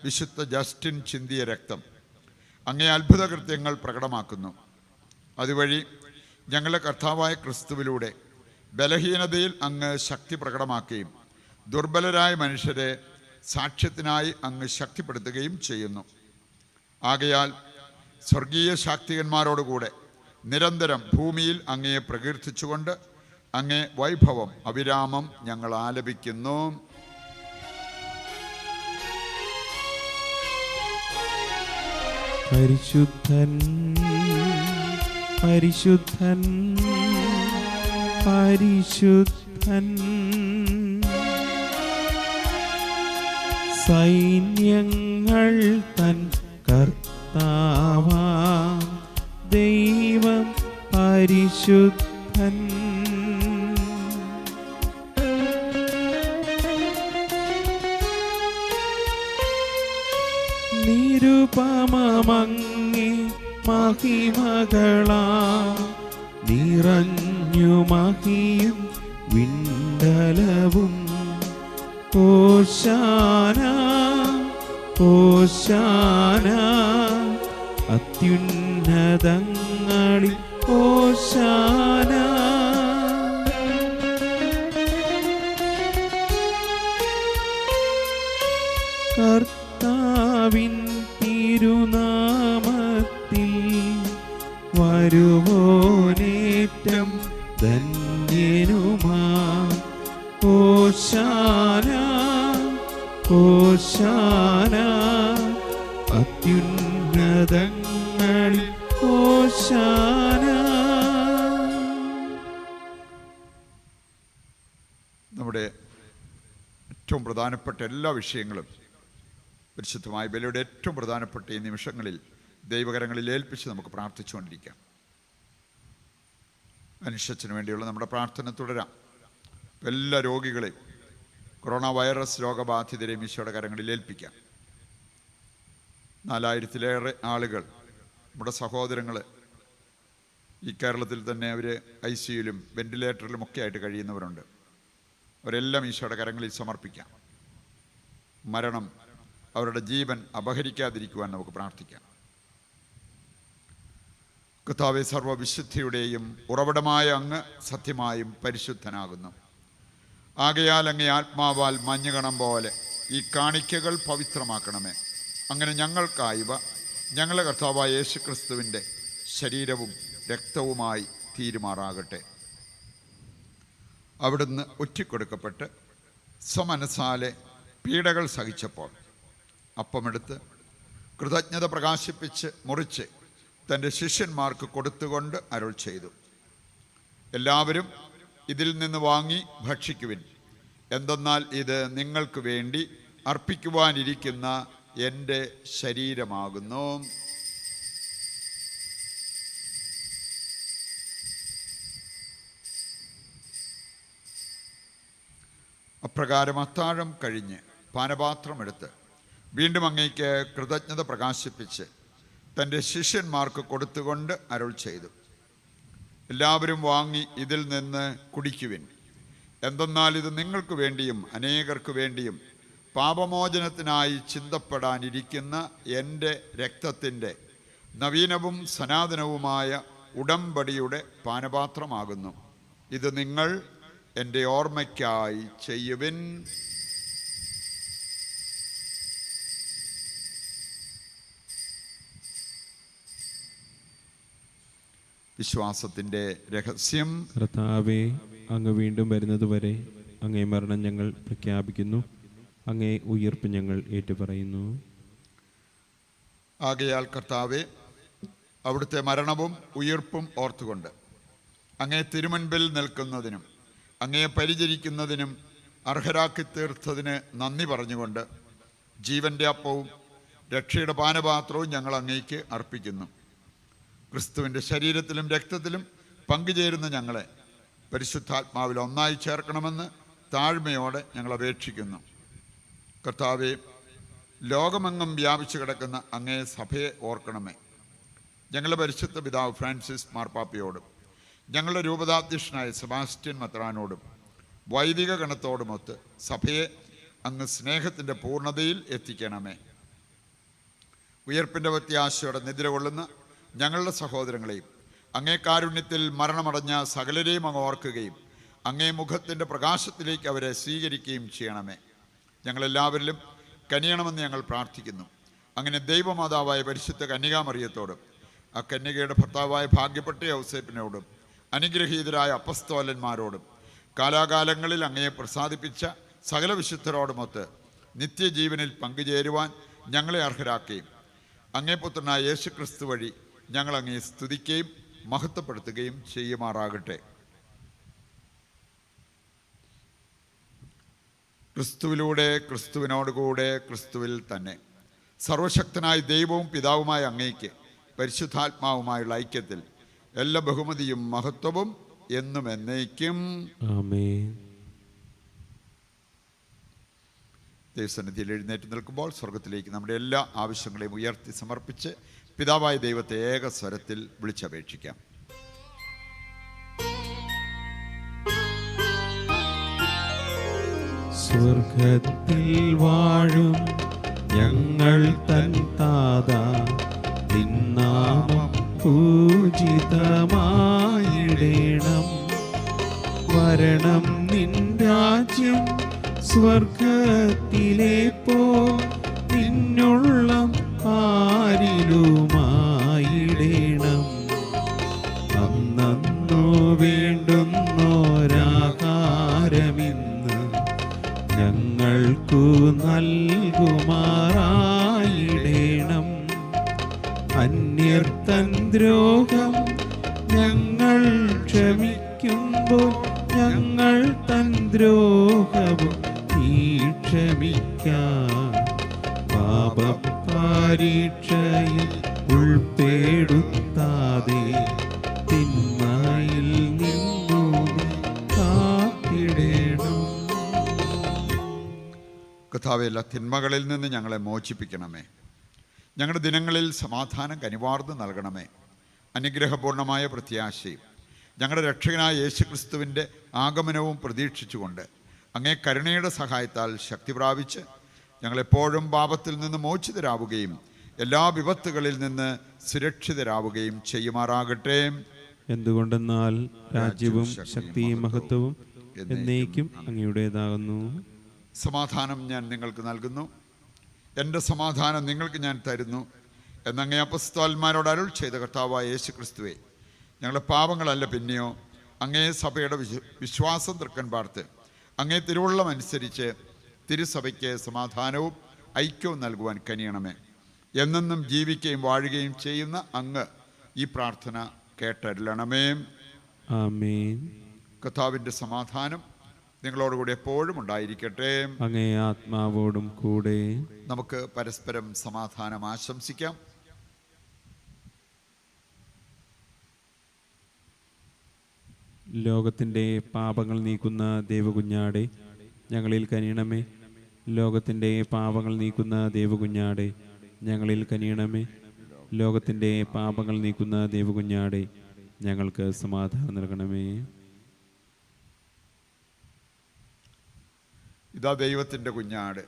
വിശുദ്ധ ജസ്റ്റിൻ ചിന്തിയ രക്തം അങ്ങേ അത്ഭുത കൃത്യങ്ങൾ പ്രകടമാക്കുന്നു. അതുവഴി ഞങ്ങളുടെ കർത്താവായ ക്രിസ്തുവിലൂടെ ബലഹീനതയിൽ അങ്ങ് ശക്തി പ്രകടമാക്കുകയും ദുർബലരായ മനുഷ്യരെ സാക്ഷ്യത്തിനായി അങ്ങ് ശക്തിപ്പെടുത്തുകയും ചെയ്യുന്നു. ആകയാൽ സ്വർഗീയ ശാക്തികന്മാരോടുകൂടെ നിരന്തരം ഭൂമിയിൽ അങ്ങയെ പ്രകീർത്തിച്ചുകൊണ്ട് അങ്ങേ വൈഭവം അവിരാമം ഞങ്ങൾ ആലപിക്കുന്നു. പരിശുദ്ധൻ പരിശുദ്ധൻ പരിശുദ്ധൻ സൈന്യങ്ങൾ തൻ കർത്താവാം ദൈവം പരിശുദ്ധൻ. നിരുപമങ്ങി മഹിമകളാ നിറഞ്ഞു മഹിയും വിണ്ടലവും. ഓശാന ഓശാന അത്യുന്നതങ്ങളിൽ ഓശാന. കർത്താവിൻ തിരുനാമത്തിൽ വരുവോനേറ്റം ധന്യനുമാ. ഓശാന ഓശാന അത്യുന്നതങ്ങളിൽ ഓശാന. നമ്മുടെ ഏറ്റവും പ്രധാനപ്പെട്ട എല്ലാ വിഷയങ്ങളും പരിശുദ്ധമായ ബലിയുടെ ഏറ്റവും പ്രധാനപ്പെട്ട ഈ നിമിഷങ്ങളിൽ ദൈവകരങ്ങളിൽ ഏൽപ്പിച്ച് നമുക്ക് പ്രാർത്ഥിച്ചുകൊണ്ടിരിക്കാം. മനുഷ്യത്തിന് വേണ്ടിയുള്ള നമ്മുടെ പ്രാർത്ഥന തുടരാം. എല്ലാ രോഗികളെയും കൊറോണ വൈറസ് രോഗബാധിതരെയും ഈശോയുടെ കരങ്ങളിൽ ഏൽപ്പിക്കാം. 4000-ലേറെ ആളുകൾ, നമ്മുടെ സഹോദരങ്ങൾ ഈ കേരളത്തിൽ തന്നെ അവർ ICUയിലും വെന്റിലേറ്ററിലും ഒക്കെ ആയിട്ട് കഴിയുന്നവരുണ്ട്. അവരെല്ലാം ഈശോയുടെ കരങ്ങളിൽ സമർപ്പിക്കാം. മരണം അവരുടെ ജീവൻ അപഹരിക്കാതിരിക്കുവാൻ നമുക്ക് പ്രാർത്ഥിക്കാം. കർത്താവേ, സർവ്വവിശുദ്ധിയുടെയും ഉറവിടമായ അങ്ങ് സത്യമായും പരിശുദ്ധനാകുന്നു. ആകയാൽ അങ്ങേ ആത്മാവാൽ മഞ്ഞുകണം പോലെ ഈ കാണിക്കകൾ പവിത്രമാക്കണമേ. അങ്ങനെ ഞങ്ങൾക്കായവ ഞങ്ങളുടെ കർത്താവായ യേശുക്രിസ്തുവിൻ്റെ ശരീരവും രക്തവുമായി തീരുമാറാകട്ടെ. അവിടുന്ന് ഒറ്റിക്കൊടുക്കപ്പെട്ട് സ്വമനസാലെ പീഡകൾ സഹിച്ചപ്പോൾ അപ്പമെടുത്ത് കൃതജ്ഞത പ്രകാശിപ്പിച്ച് മുറിച്ച് തൻ്റെ ശിഷ്യന്മാർക്ക് കൊടുത്തുകൊണ്ട് അരുൾ ചെയ്തു, എല്ലാവരും ഇതിൽ നിന്ന് വാങ്ങി ഭക്ഷിക്കുവിൻ. എന്തെന്നാൽ ഇത് നിങ്ങൾക്ക് വേണ്ടി അർപ്പിക്കുവാനിരിക്കുന്ന എൻ്റെ ശരീരമാകുന്നു. അപ്രകാരം അത്താഴം കഴിഞ്ഞ് പാനപാത്രമെടുത്ത് വീണ്ടും അങ്ങേക്ക് കൃതജ്ഞത പ്രകാശിപ്പിച്ച് തൻ്റെ ശിഷ്യന്മാർക്ക് കൊടുത്തുകൊണ്ട് അരുൾ ചെയ്തു, എല്ലാവരും വാങ്ങി ഇതിൽ നിന്ന് കുടിക്കുവിൻ. എന്തെന്നാൽ ഇത് നിങ്ങൾക്ക് വേണ്ടിയും അനേകർക്ക് വേണ്ടിയും പാപമോചനത്തിനായി ചിന്തപ്പെടാനിരിക്കുന്ന എൻ്റെ രക്തത്തിൻ്റെ നവീനവും സനാതനവുമായ ഉടമ്പടിയുടെ പാനപാത്രമാകുന്നു. ഇത് നിങ്ങൾ എൻ്റെ ഓർമ്മയ്ക്കായി ചെയ്യുവിൻ. വിശ്വാസത്തിൻ്റെ രഹസ്യം. കർത്താവേ, അങ്ങ് വീണ്ടും വരുന്നതുവരെ അങ്ങേ മരണം ഞങ്ങൾ പ്രഖ്യാപിക്കുന്നു, അങ്ങേ ഉയിർപ്പ് ഞങ്ങൾ ഏറ്റുപറയുന്നു. ആകയാൽ കർത്താവേ, അവിടുത്തെ മരണവും ഉയിർപ്പും ഓർത്തുകൊണ്ട് അങ്ങേ തിരുമുൻപിൽ നിൽക്കുന്നതിനും അങ്ങയെ പരിചരിക്കുന്നതിനും അർഹരാക്കി തീർത്തതിന് നന്ദി പറഞ്ഞുകൊണ്ട് ജീവൻ്റെ അപ്പവും രക്ഷയുടെ പാനപാത്രവും ഞങ്ങൾ അങ്ങേക്ക് അർപ്പിക്കുന്നു. ക്രിസ്തുവിൻ്റെ ശരീരത്തിലും രക്തത്തിലും പങ്കുചേരുന്ന ഞങ്ങളെ പരിശുദ്ധാത്മാവിൽ ഒന്നായി ചേർക്കണമെന്ന് താഴ്മയോടെ ഞങ്ങൾ അപേക്ഷിക്കുന്നു. കർത്താവെ, ലോകമെങ്ങും വ്യാപിച്ചു കിടക്കുന്ന അങ്ങേ സഭയെ ഓർക്കണമേ. ഞങ്ങളുടെ പരിശുദ്ധ പിതാവ് ഫ്രാൻസിസ് മാർപ്പാപ്പയോടും ഞങ്ങളുടെ രൂപതാധ്യക്ഷനായ സെബാസ്റ്റ്യൻ മെത്രാനോടും വൈദിക ഗണത്തോടുമൊത്ത് സഭയെ അങ്ങ് സ്നേഹത്തിൻ്റെ പൂർണ്ണതയിൽ എത്തിക്കണമേ. ഉയർപ്പിൻ്റെ പ്രത്യാശയോടെ നിദ്ര കൊള്ളുന്ന ഞങ്ങളുടെ സഹോദരങ്ങളെയും അങ്ങേ കാരുണ്യത്തിൽ മരണമടഞ്ഞ സകലരെയും അങ്ങ് ഓർക്കുകയും അങ്ങേ മുഖത്തിൻ്റെ പ്രകാശത്തിലേക്ക് അവരെ സ്വീകരിക്കുകയും ചെയ്യണമേ. ഞങ്ങളെല്ലാവരിലും കനിയണമെന്ന് ഞങ്ങൾ പ്രാർത്ഥിക്കുന്നു. അങ്ങനെ ദൈവമാതാവായ പരിശുദ്ധ കന്യകാമറിയത്തോടും ആ കന്യകയുടെ ഭർത്താവായ ഭാഗ്യപ്പെട്ട യൗസേപ്പിനോടും അനുഗ്രഹീതരായ അപ്പസ്തോലന്മാരോടും കാലാകാലങ്ങളിൽ അങ്ങയെ പ്രസാദിപ്പിച്ച സകല വിശുദ്ധരോടുമൊത്ത് നിത്യജീവനിൽ പങ്കുചേരുവാൻ ഞങ്ങളെ അർഹരാക്കുകയും അങ്ങേ പുത്രനായ യേശു ക്രിസ്തു വഴി ഞങ്ങൾ അങ്ങയെ സ്തുതിക്കുകയും മഹത്വപ്പെടുത്തുകയും ചെയ്യുമാറാകട്ടെ. ക്രിസ്തുവിലൂടെ, ക്രിസ്തുവിനോടുകൂടെ, ക്രിസ്തുവിൽ തന്നെ സർവശക്തനായ ദൈവവും പിതാവുമായ അങ്ങയ്ക്ക് പരിശുദ്ധാത്മാവുമായുള്ള ഐക്യത്തിൽ എല്ലാ ബഹുമതിയും മഹത്വവും എന്നും എന്നേക്കും ആമേൻ. ദൈവസന്നിധിയിൽ എഴുന്നേറ്റ് നിൽക്കുമ്പോൾ സ്വർഗത്തിലേക്ക് നമ്മുടെ എല്ലാ ആവശ്യങ്ങളെയും ഉയർത്തി സമർപ്പിച്ച് പിതാവായ ദൈവത്തെ ഏക സ്വരത്തിൽ വിളിച്ചപേക്ഷിക്കാം. സ്വർഗത്തിൽ വാഴും ഞങ്ങൾ തൻ താതാ, നിന്നാമം പൂജിതമായിടേണം. വരണം നിൻ രാജ്യം സ്വർഗത്തിലെ പോ, നിന്നുള്ളം ആരിലുമായിടേണം. അന്നു വേണ്ടുന്നോരാഹാരമിന്ന് ഞങ്ങൾക്കു നൽകുമാറായിടേണം. അന്യർത്തൻ ദ്രോഹം ഞങ്ങൾ ക്ഷമിക്കുമ്പോൾ ഞങ്ങൾ തൻ ദ്രോഹവും ക്ഷമിക്കാം. പാപപരീക്ഷയിൽ ഉൾപ്പെടുത്താതെ തിന്മയിൽ നിന്നു കാത്തിടേണം. കർത്താവേ, എല്ലാ തിന്മകളിൽ നിന്ന് ഞങ്ങളെ മോചിപ്പിക്കണമേ. ഞങ്ങളുടെ ദിനങ്ങളിൽ സമാധാനം കനിവാർന്ന് നൽകണമേ. അനുഗ്രഹപൂർണമായ പ്രത്യാശയും ഞങ്ങളുടെ രക്ഷകനായ യേശുക്രിസ്തുവിൻ്റെ ആഗമനവും പ്രതീക്ഷിച്ചുകൊണ്ട് അങ്ങേ കരുണയുടെ സഹായത്താൽ ശക്തി പ്രാപിച്ച് ഞങ്ങളെപ്പോഴും പാപത്തിൽ നിന്ന് മോചിതരാവുകയും എല്ലാ വിപത്തുകളിൽ നിന്ന് സുരക്ഷിതരാവുകയും ചെയ്യുമാറാകട്ടെ. എന്തുകൊണ്ടെന്നാൽ രാജ്യവും ശക്തിയും മഹത്വവും എന്നേക്കും അങ്ങയുടേതാകുന്നു. സമാധാനം ഞാൻ നിങ്ങൾക്ക് നൽകുന്നു, എൻ്റെ സമാധാനം നിങ്ങൾക്ക് ഞാൻ തരുന്നു എന്നങ്ങേ അപ്പസ്തോലന്മാരോട് അരുൾ ചെയ്ത കർത്താവായ യേശു ക്രിസ്തുവേ, ഞങ്ങളുടെ പാപങ്ങളല്ല പിന്നെയോ അങ്ങേ സഭയുടെ വിശ്വാസം തൃക്കൻ പാർത്ത് അങ്ങേ തിരുവുള്ളം അനുസരിച്ച് തിരുസഭയ്ക്ക് സമാധാനവും ഐക്യവും നൽകുവാൻ കനിയണമേ. എന്നെന്നും ജീവിക്കുകയും വാഴുകയും ചെയ്യുന്ന അങ്ങ് ഈ പ്രാർത്ഥന കേട്ടരുളണമേ. ആമേൻ. കർത്താവിൻ്റെ സമാധാനം നിങ്ങളോടുകൂടി എപ്പോഴും ഉണ്ടായിരിക്കട്ടെ. അങ്ങേ ആത്മാവോടും കൂടെ. നമുക്ക് പരസ്പരം സമാധാനം ആശംസിക്കാം. ലോകത്തിൻ്റെ പാപങ്ങൾ നീക്കുന്ന ദേവകുഞ്ഞാടെ ഞങ്ങളിൽ കനിയണമേ. ലോകത്തിൻ്റെ പാപങ്ങൾ നീക്കുന്ന ദേവകുഞ്ഞാടെ ഞങ്ങളിൽ കനിയണമേ. ലോകത്തിൻ്റെ പാപങ്ങൾ നീക്കുന്ന ദേവകുഞ്ഞാടെ ഞങ്ങൾക്ക് സമാധാനം നൽകണമേ. ഇതാ ദൈവത്തിൻ്റെ കുഞ്ഞാട്,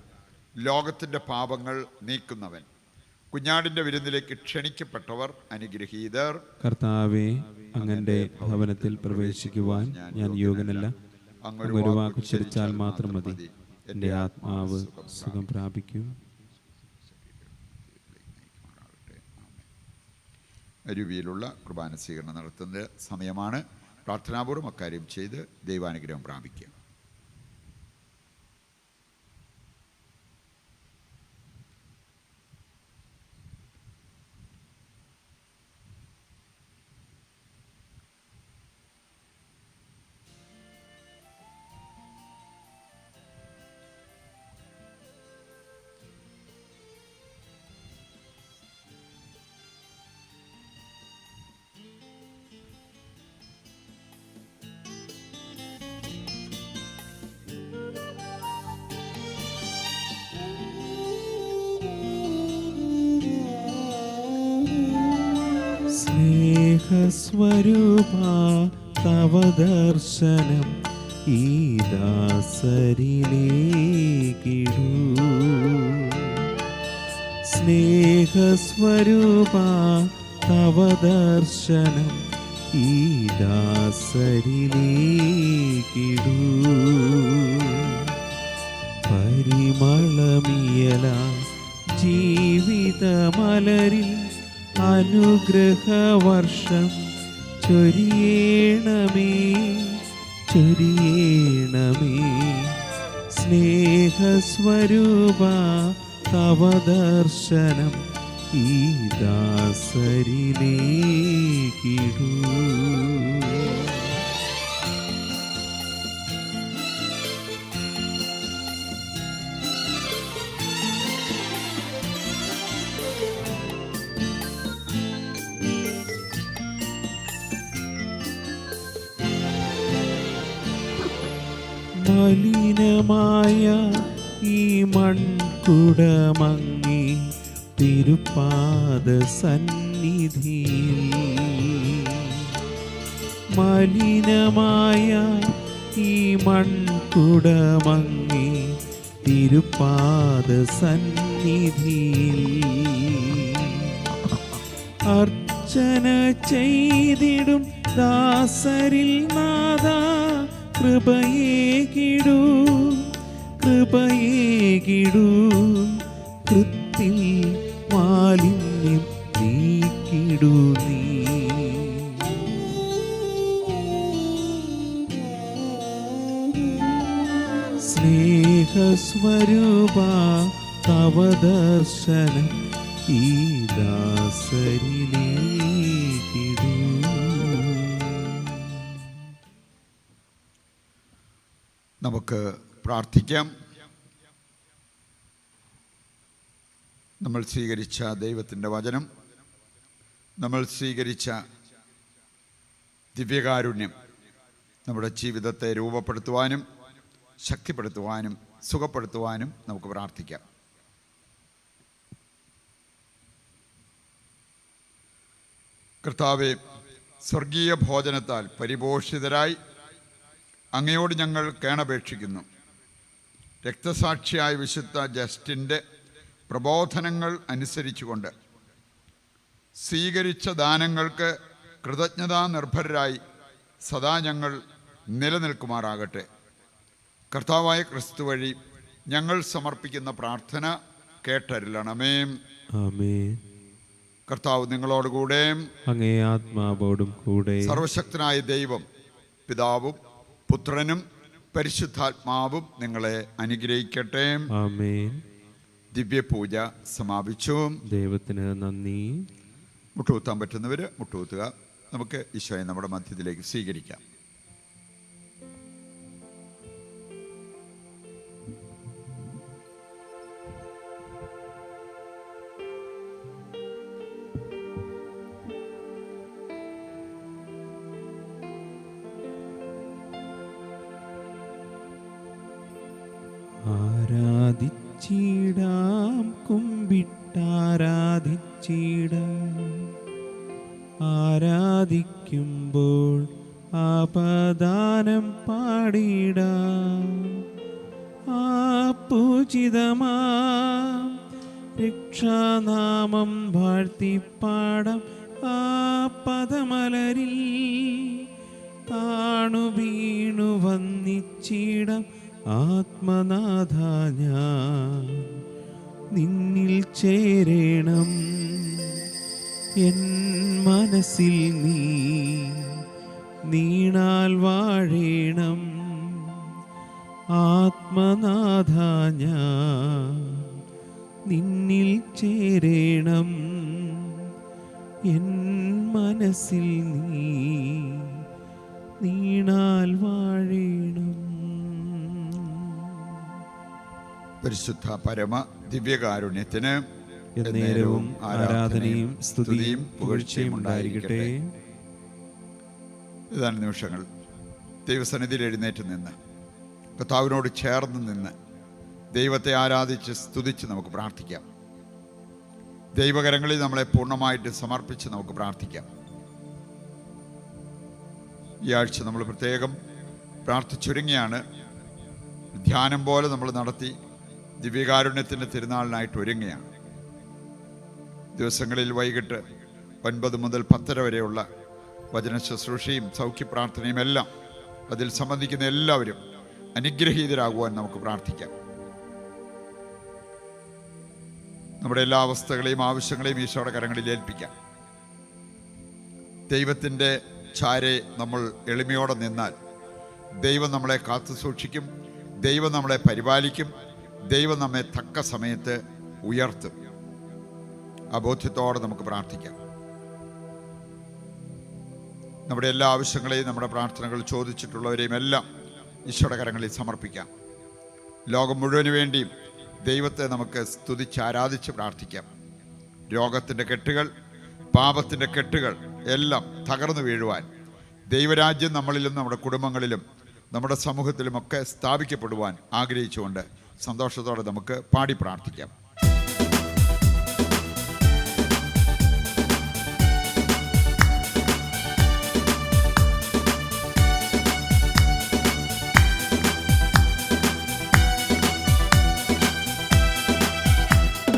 ലോകത്തിൻ്റെ പാപങ്ങൾ നീക്കുന്നവൻ. കുഞ്ഞാടിൻ്റെ വിരുന്നിലേക്ക് ക്ഷണിക്കപ്പെട്ടവർ അനുഗ്രഹീതർ. കർത്താവേ, അങ്ങന്റെ ഭവനത്തിൽ പ്രവേശിക്കുവാൻ ഞാൻ യോഗ്യനല്ല. അങ്ങൊരു വാക്ക് ഉച്ചരിച്ചാൽ മാത്രം മതി, എൻ്റെ ആത്മാവ് സുഖം പ്രാപിക്കും. അരുവിയിലുള്ള കുർബാന സ്വീകരണം നടത്തുന്ന സമയമാണ്. പ്രാർത്ഥനാപൂർവ്വം അക്കാര്യം ചെയ്ത് ദൈവാനുഗ്രഹം പ്രാപിക്കുക. സ്നേഹസ്വരൂപ തവ ദർശനം ഈ ദാസരിലേക്കിടൂ. സ്നേഹസ്വരൂപ തവ ദർശനം ഈ ദാസരിലേക്കിടൂ. പരിമളമിയല ജീവിതമലരിൽ അനുഗ്രഹവർഷം ചൊരിയേണമേ ചൊരിയേണമേ. സ്നേഹസ്വരൂപ തവ ദർശനം ഈ ദാസരിലേക്കിടൂ. മലിനമായ ഈ മൺകുടമങ്ങി തിരുപ്പാദ സന്നിധിയിൽ. മലിനമായ ഈ മൺകുടമങ്ങി തിരുപ്പാദ സന്നിധിയിൽ. അർച്ചന ചെയ്തിടും ദാസരിൽ നാഥാ കൃപയേകിടൂ കൃപയേകിടൂ. കൃത്തിൽ മാലിന്യം നീക്കിടൂ നീ. സ്നേഹസ്വരൂപ തവ ദർശനം ഈ ദാസരിലേക്കിടൂ. നമുക്ക് പ്രാർത്ഥിക്കാം. നമ്മൾ സ്വീകരിച്ച ദൈവത്തിൻ്റെ വചനം, നമ്മൾ സ്വീകരിച്ച ദിവ്യകാരുണ്യം നമ്മുടെ ജീവിതത്തെ രൂപപ്പെടുത്തുവാനും ശക്തിപ്പെടുത്തുവാനും സുഖപ്പെടുത്തുവാനും നമുക്ക് പ്രാർത്ഥിക്കാം. കർത്താവേ, സ്വർഗീയ ഭോജനത്താൽ പരിപോഷിതരായി അങ്ങയോട് ഞങ്ങൾ കേണപേക്ഷിക്കുന്നു. രക്തസാക്ഷിയായ വിശുദ്ധ ജസ്റ്റിൻ്റെ പ്രബോധനങ്ങൾ അനുസരിച്ചുകൊണ്ട് സ്വീകരിച്ച ദാനങ്ങൾക്ക് കൃതജ്ഞതാ നിർഭരരായി സദാ ഞങ്ങൾ നിലനിൽക്കുമാറാകട്ടെ. കർത്താവായ ക്രിസ്തു വഴി ഞങ്ങൾ സമർപ്പിക്കുന്ന പ്രാർത്ഥന കേട്ടരുളണമേ. ആമേൻ. കർത്താവ് നിങ്ങളോടുകൂടെ അങ്ങേ ആത്മാവോടും കൂടെ. സർവശക്തനായ ദൈവം പിതാവും പുത്രനും പരിശുദ്ധാത്മാവും നിങ്ങളെ അനുഗ്രഹിക്കട്ടെ. ആമേൻ. ദിവ്യപൂജ സമാപിച്ചു. ദൈവത്തിന് നന്ദി. മുട്ടുകുത്താൻ പറ്റുന്നവർ മുട്ടുകുത്തുക. നമുക്ക് ഈശോയെ നമ്മുടെ മധ്യത്തിലേക്ക് സ്വീകരിക്കാം. ആരാധിച്ചിടാം കുമ്പിട്ടാരാധിച്ചിടാം. ആരാധിക്കുമ്പോൾ ആപദാനം പാടിടാം. ആ പൂജിതമാം രക്ഷാനാമം വാഴ്ത്തിപ്പാടാം. ആ പദമലരിൽ താണു വീണു വന്നിച്ചിടാം. ആത്മനാഥ ഞാൻ നിന്നിൽ ചേരണം. എൻ മനസ്സിൽ നീ നീണാൽ വാഴേണം. ആത്മനാഥ ഞാൻ നിന്നിൽ ചേരണം. എൻ മനസ്സിൽ നീ നീണാൽ വാഴേണം. പരിശുദ്ധ പരമ ദിവ്യകാരുണ്യത്തിന് എന്നേരവും ആരാധനയും സ്തുതിയും പുകഴ്ചയും ഉണ്ടായിരിക്കട്ടെ. ഏതാനും നിമിഷങ്ങൾ ദൈവസന്നിധിയിൽ എഴുന്നേറ്റ് നിന്ന് കർത്താവിനോട് ചേർന്ന് നിന്ന് ദൈവത്തെ ആരാധിച്ച് സ്തുതിച്ച് നമുക്ക് പ്രാർത്ഥിക്കാം. ദൈവകരങ്ങളിൽ നമ്മളെ പൂർണ്ണമായിട്ട് സമർപ്പിച്ച് നമുക്ക് പ്രാർത്ഥിക്കാം. ഈ ആഴ്ച നമ്മൾ പ്രത്യേകം പ്രാർത്ഥിച്ചൊരുങ്ങിയാണ്. ധ്യാനം പോലെ നമ്മൾ നടത്തി ദിവ്യകാരുണ്യത്തിൻ്റെ തിരുനാളിനായിട്ട് ഒരുങ്ങുകയാണ്. ദിവസങ്ങളിൽ വൈകിട്ട് 9 മുതൽ 10 വരെയുള്ള വചന ശുശ്രൂഷയും സൗഖ്യപ്രാർത്ഥനയും എല്ലാം അതിൽ സംബന്ധിക്കുന്ന എല്ലാവരും അനുഗ്രഹീതരാകുവാൻ നമുക്ക് പ്രാർത്ഥിക്കാം. നമ്മുടെ എല്ലാ അവസ്ഥകളെയും ആവശ്യങ്ങളെയും ഈശോയുടെ കരങ്ങളിൽ ഏൽപ്പിക്കാം. ദൈവത്തിൻ്റെ ചാരെ നമ്മൾ എളിമയോടെ നിന്നാൽ ദൈവം നമ്മളെ കാത്തു സൂക്ഷിക്കും, ദൈവം നമ്മളെ പരിപാലിക്കും, ദൈവം നമ്മെ തക്ക സമയത്ത് ഉയർത്തും. ആ ബോധ്യത്തോടെ നമുക്ക് പ്രാർത്ഥിക്കാം. നമ്മുടെ എല്ലാ ആവശ്യങ്ങളെയും നമ്മുടെ പ്രാർത്ഥനകൾ ചോദിച്ചിട്ടുള്ളവരെയും എല്ലാം ഈശോയുടെ കരങ്ങളിൽ സമർപ്പിക്കാം. ലോകം മുഴുവന് വേണ്ടിയും ദൈവത്തെ നമുക്ക് സ്തുതിച്ച് ആരാധിച്ച് പ്രാർത്ഥിക്കാം. രോഗത്തിൻ്റെ കെട്ടുകൾ, പാപത്തിൻ്റെ കെട്ടുകൾ എല്ലാം തകർന്നു വീഴുവാൻ, ദൈവരാജ്യം നമ്മളിലും നമ്മുടെ കുടുംബങ്ങളിലും നമ്മുടെ സമൂഹത്തിലുമൊക്കെ സ്ഥാപിക്കപ്പെടുവാൻ ആഗ്രഹിച്ചുകൊണ്ട് സന്തോഷത്തോടെ നമുക്ക് പാടി പ്രാർത്ഥിക്കാം.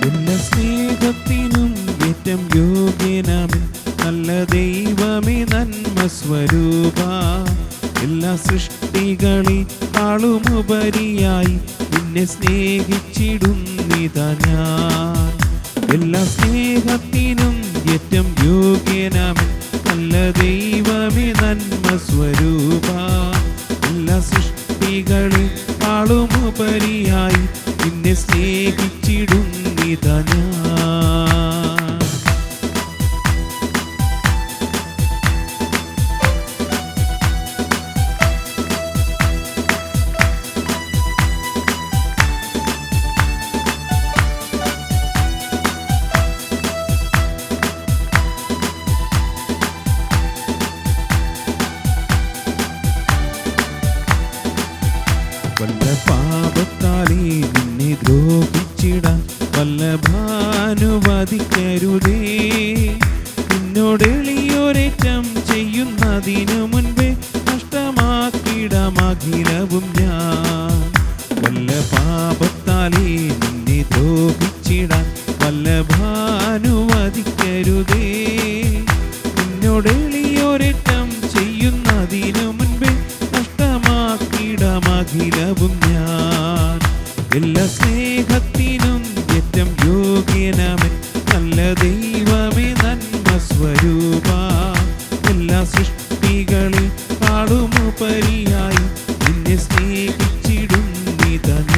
എല്ലാ സ്നേഹത്തിനും ഏറ്റം യോഗ്യനാമൻ നല്ല ദൈവമേ നന്മ സ്വരൂപ, എല്ലാ സൃഷ്ടികളെക്കാളുമുപരിയായി നിന്നെ സ്നേഹിച്ചിടുന്നിതാ ഞാൻ. എല്ലാ സ്നേഹത്തിനും ഏറ്റം യോഗ്യനാമൻ നല്ല ദൈവമേ നന്മ സ്വരൂപ, എല്ലാ സൃഷ്ടികളെക്കാളുമുപരിയായി നിന്നെ സ്നേഹിച്ചിടുന്നിതാ ഞാൻ. വല്ല പാപത്താലേ നിന്നെ ദ്രോഹിച്ചിടാൻ വല്ലഭാനുവദിക്കരുതേ. നിന്നോടെളിയോരേറ്റം ചെയ്യുന്നതിനു മുൻപേ നഷ്ടമാക്കിടമഖിലവും ഞാൻ. വല്ല പാപത്താലേ നിന്നെ ദ്രോഹിച്ചിടാൻ വല്ലഭാനുവദിക്കരുതേ. നിന്നോടെളിയോരേറ്റം ചെയ്യുന്നതിനു മുൻപേ നഷ്ടമാക്കിടമഖിലവും ഞാൻ. എല്ലാ സ്നേഹത്തിനും ഏറ്റം യോഗ്യനാമൻ നല്ല ദൈവമേ നന്മ സ്വരൂപ, എല്ലാ സൃഷ്ടികളെക്കാളുമുപരിയായി നിന്നെ സ്നേഹിച്ചിടുന്നിതാ ഞാൻ.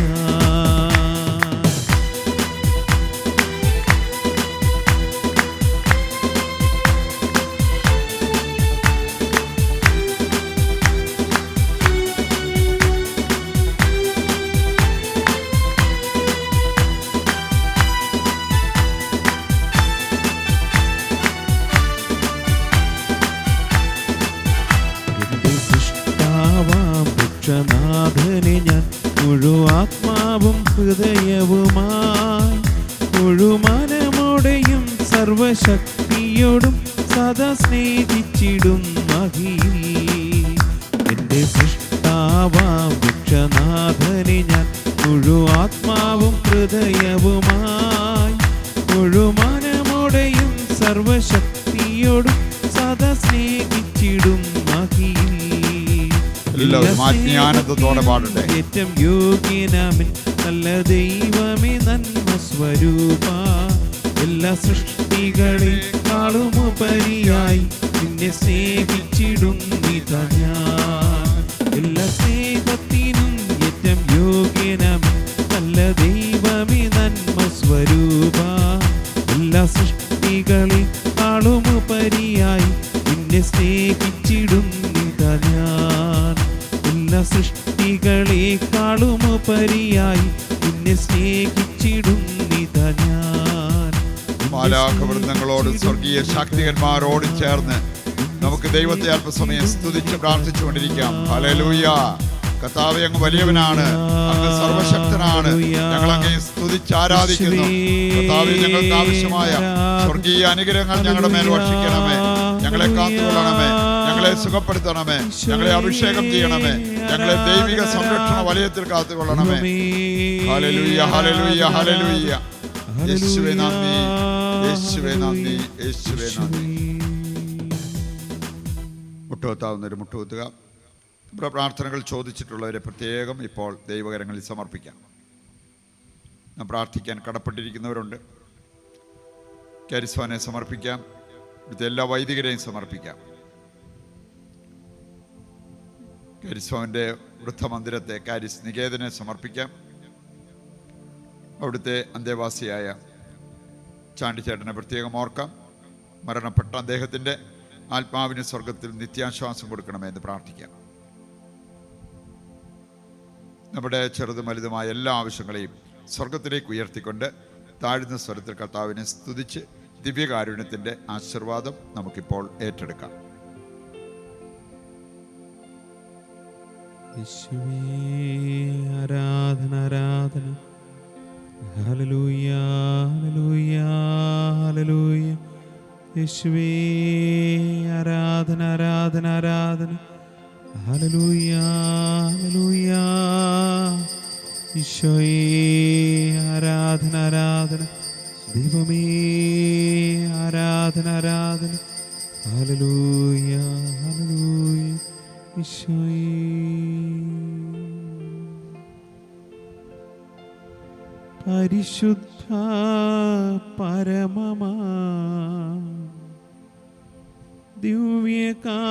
നാഥനെ ഞാൻ മുഴുവാത്മാവും ഹൃദയവുമായി മുഴുമനമോടെയും സർവശക്തിയോടും സദാ സ്നേഹിച്ചിടും മഹിയിൽ. എൻ്റെ സൃഷ്ടാവാം വൃക്ഷനാഥനെ ഞാൻ മുഴുവാത്മാവും ഹൃദയവുമായി മുഴുമനമോടെയും സർവശക്തിയോടും സദാ സ്നേഹിച്ചിടും മഹിയിൽ. ആത്മീയാനന്ദത്തോടെ പാടട്ടെ. ഏറ്റം യോഗ്യനാമൻ നല്ല ദൈവമേ നന്മ സ്വരൂപ, എല്ലാ സൃഷ്ടികളെക്കാളുമുപരിയായി നിന്നെ സ്നേഹിച്ചിടുന്നിതാ ഞാൻ. എല്ലാ സ്നേഹത്തിനും ഏറ്റം യോഗ്യനാമൻ നല്ല ദൈവമേ നന്മ സ്വരൂപ, എല്ലാ സൃഷ്ടികളെക്കാളുമുപരിയായി നിന്നെ സ്നേഹിച്ചിടുന്നിതാ ഞാൻ. എല്ലാ സൃഷ്ടികളെക്കാളുമുപരിയായി നിന്നെ സ്നേഹിച്ചിടുന്നിതാ ഞാൻ. മാലാഖവൃന്ദങ്ങളോട് സ്വർഗീയ ശാക്തികന്മാരോട് ചേർന്ന് നമുക്ക് ദൈവത്തെ അല്പസമയം സ്തുതിച്ച് പ്രാർത്ഥിച്ചുകൊണ്ടിരിക്കാം. ഹല്ലേലൂയ. കർത്താവേ, അങ്ങ് വലിയവനാണ്, അങ്ങ് സർവശക്തനാണ്. ഞങ്ങൾ അങ്ങേ സ്തുതിച്ച് ആരാധിക്കുന്നു. കർത്താവേ, ഞങ്ങൾക്ക് ആവശ്യമായ സ്വർഗീയ അനുഗ്രഹങ്ങൾ ഞങ്ങളുടെ മേൽ വർഷിക്കണമേ, ഞങ്ങളെ കാത്തുകൊള്ളണമേ, ഞങ്ങളെ ഞങ്ങളെ സുഖപ്പെടുത്തണമേ, ഞങ്ങളെ അഭിഷേകം ചെയ്യണമേ, ഞങ്ങളെ ദൈവിക സംരക്ഷണ വലയത്തിൽ കാത്തുകൊള്ളണമേ. Hallelujah, hallelujah, hallelujah. യേശുവേ നന്ദി, യേശുവേ നന്ദി, യേശുവേ നന്ദി. മുട്ടുകുത്താവുന്നവർ മുട്ടുകുത്തുക. ഇവിടെ പ്രാർത്ഥനകൾ ചോദിച്ചിട്ടുള്ളവരെ പ്രത്യേകം ഇപ്പോൾ ദൈവകരങ്ങളിൽ സമർപ്പിക്കാം. നാം പ്രാർത്ഥിക്കാൻ കടപ്പെട്ടിരിക്കുന്നവരുണ്ട്. കാരിസ്വാനെ സമർപ്പിക്കാം. ഇവിടുത്തെ എല്ലാ വൈദികരെയും സമർപ്പിക്കാം. കാരിസ്വാമിൻ്റെ വൃദ്ധമന്ദിരത്തെ കാരിസ് നികേതനെ സമർപ്പിക്കാം. അവിടുത്തെ അന്തേവാസിയായ ചാണ്ടിച്ചേട്ടനെ പ്രത്യേകം ഓർക്കാം. മരണപ്പെട്ട അദ്ദേഹത്തിൻ്റെ ആത്മാവിന് സ്വർഗത്തിൽ നിത്യാശ്വാസം കൊടുക്കണമെന്ന് പ്രാർത്ഥിക്കാം. നമ്മുടെ ചെറുതും വലുതുമായ എല്ലാ ആവശ്യങ്ങളെയും സ്വർഗത്തിലേക്ക് ഉയർത്തിക്കൊണ്ട് താഴ്ന്ന സ്വരത്തിൽ കർത്താവിനെ സ്തുതിച്ച് ദിവ്യകാരുണ്യത്തിൻ്റെ ആശീർവാദം നമുക്കിപ്പോൾ ഏറ്റെടുക്കാം. ആരാധന ആരാധന. Hallelujah, hallelujah, hallelujah. യേശുവേ ആരാധന ആരാധന ആരാധന. Hallelujah, hallelujah. ഈശോയേ ആരാധന ആരാധന. ദൈവമേ ആരാധന ആരാധന. Hallelujah, hallelujah. ഈശോയേ പരിശുദ്ധ പരമമാ ദിവ്യകാരുണ്യമേ,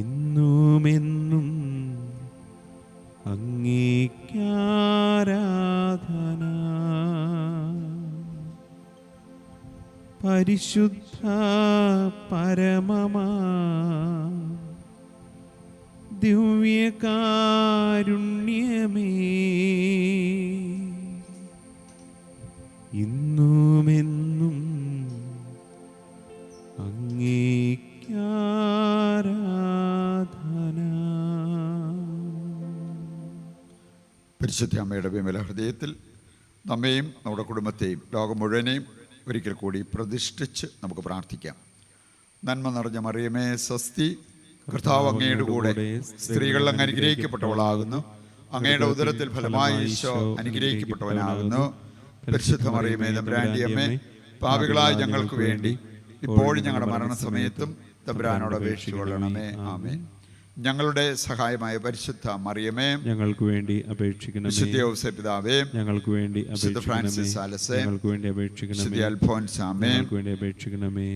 ഇന്നുമെന്നും അങ്ങേക്കാരാധന. പരിശുദ്ധ പരമമാ ദിവ്യകാരുണ്യമേ, ഇന്നുമെന്നും അങ്ങേക്കാരാധന. പരിശുദ്ധ അമ്മയുടെ വിമല ഹൃദയത്തിൽ നമ്മെയും നമ്മുടെ കുടുംബത്തെയും ലോകം മുഴുവനെയും ഒരിക്കൽ കൂടി പ്രതിഷ്ഠിച്ച് നമുക്ക് പ്രാർത്ഥിക്കാം. നന്മ നിറഞ്ഞ മറിയമേ സ്വസ്തി, കർത്താവ് അങ്ങയുടെ കൂടെ, സ്ത്രീകൾ അങ്ങ് അനുഗ്രഹിക്കപ്പെട്ടവളാകുന്നു. അങ്ങയുടെ ഉദരത്തിൽ ഫലമായി ഈശോ അനുഗ്രഹിക്കപ്പെട്ടവനാകുന്നു. പരിശുദ്ധ മറിയമേ തമ്പുരാന്റെ അമ്മേ, പാപികളായ ഞങ്ങൾക്ക് വേണ്ടി ഇപ്പോഴും ഞങ്ങളുടെ മരണസമയത്തും തമ്പുരാനോട് അപേക്ഷിച്ചുകൊള്ളണമേ. ആമേൻ. ഞങ്ങളുടെ സഹായമായ പരിശുദ്ധ മറിയമേ, ഞങ്ങൾക്ക് വേണ്ടി അപേക്ഷിക്കണമേ. വിശുദ്ധ ഔസേപ്പ് പിതാവേ, ഞങ്ങൾക്ക് വേണ്ടി വിശുദ്ധ ഫ്രാൻസിസ് സാലസേ, ഞങ്ങൾക്ക് വേണ്ടി അപേക്ഷിക്കണമേ. വിശുദ്ധ അൽഫോൻസാമേ, ഞങ്ങൾക്ക് വേണ്ടി അപേക്ഷിക്കണമേ.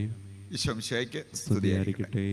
ഈശോ മിശിഹായ്ക്ക് സ്തുതിയായിരിക്കട്ടെ.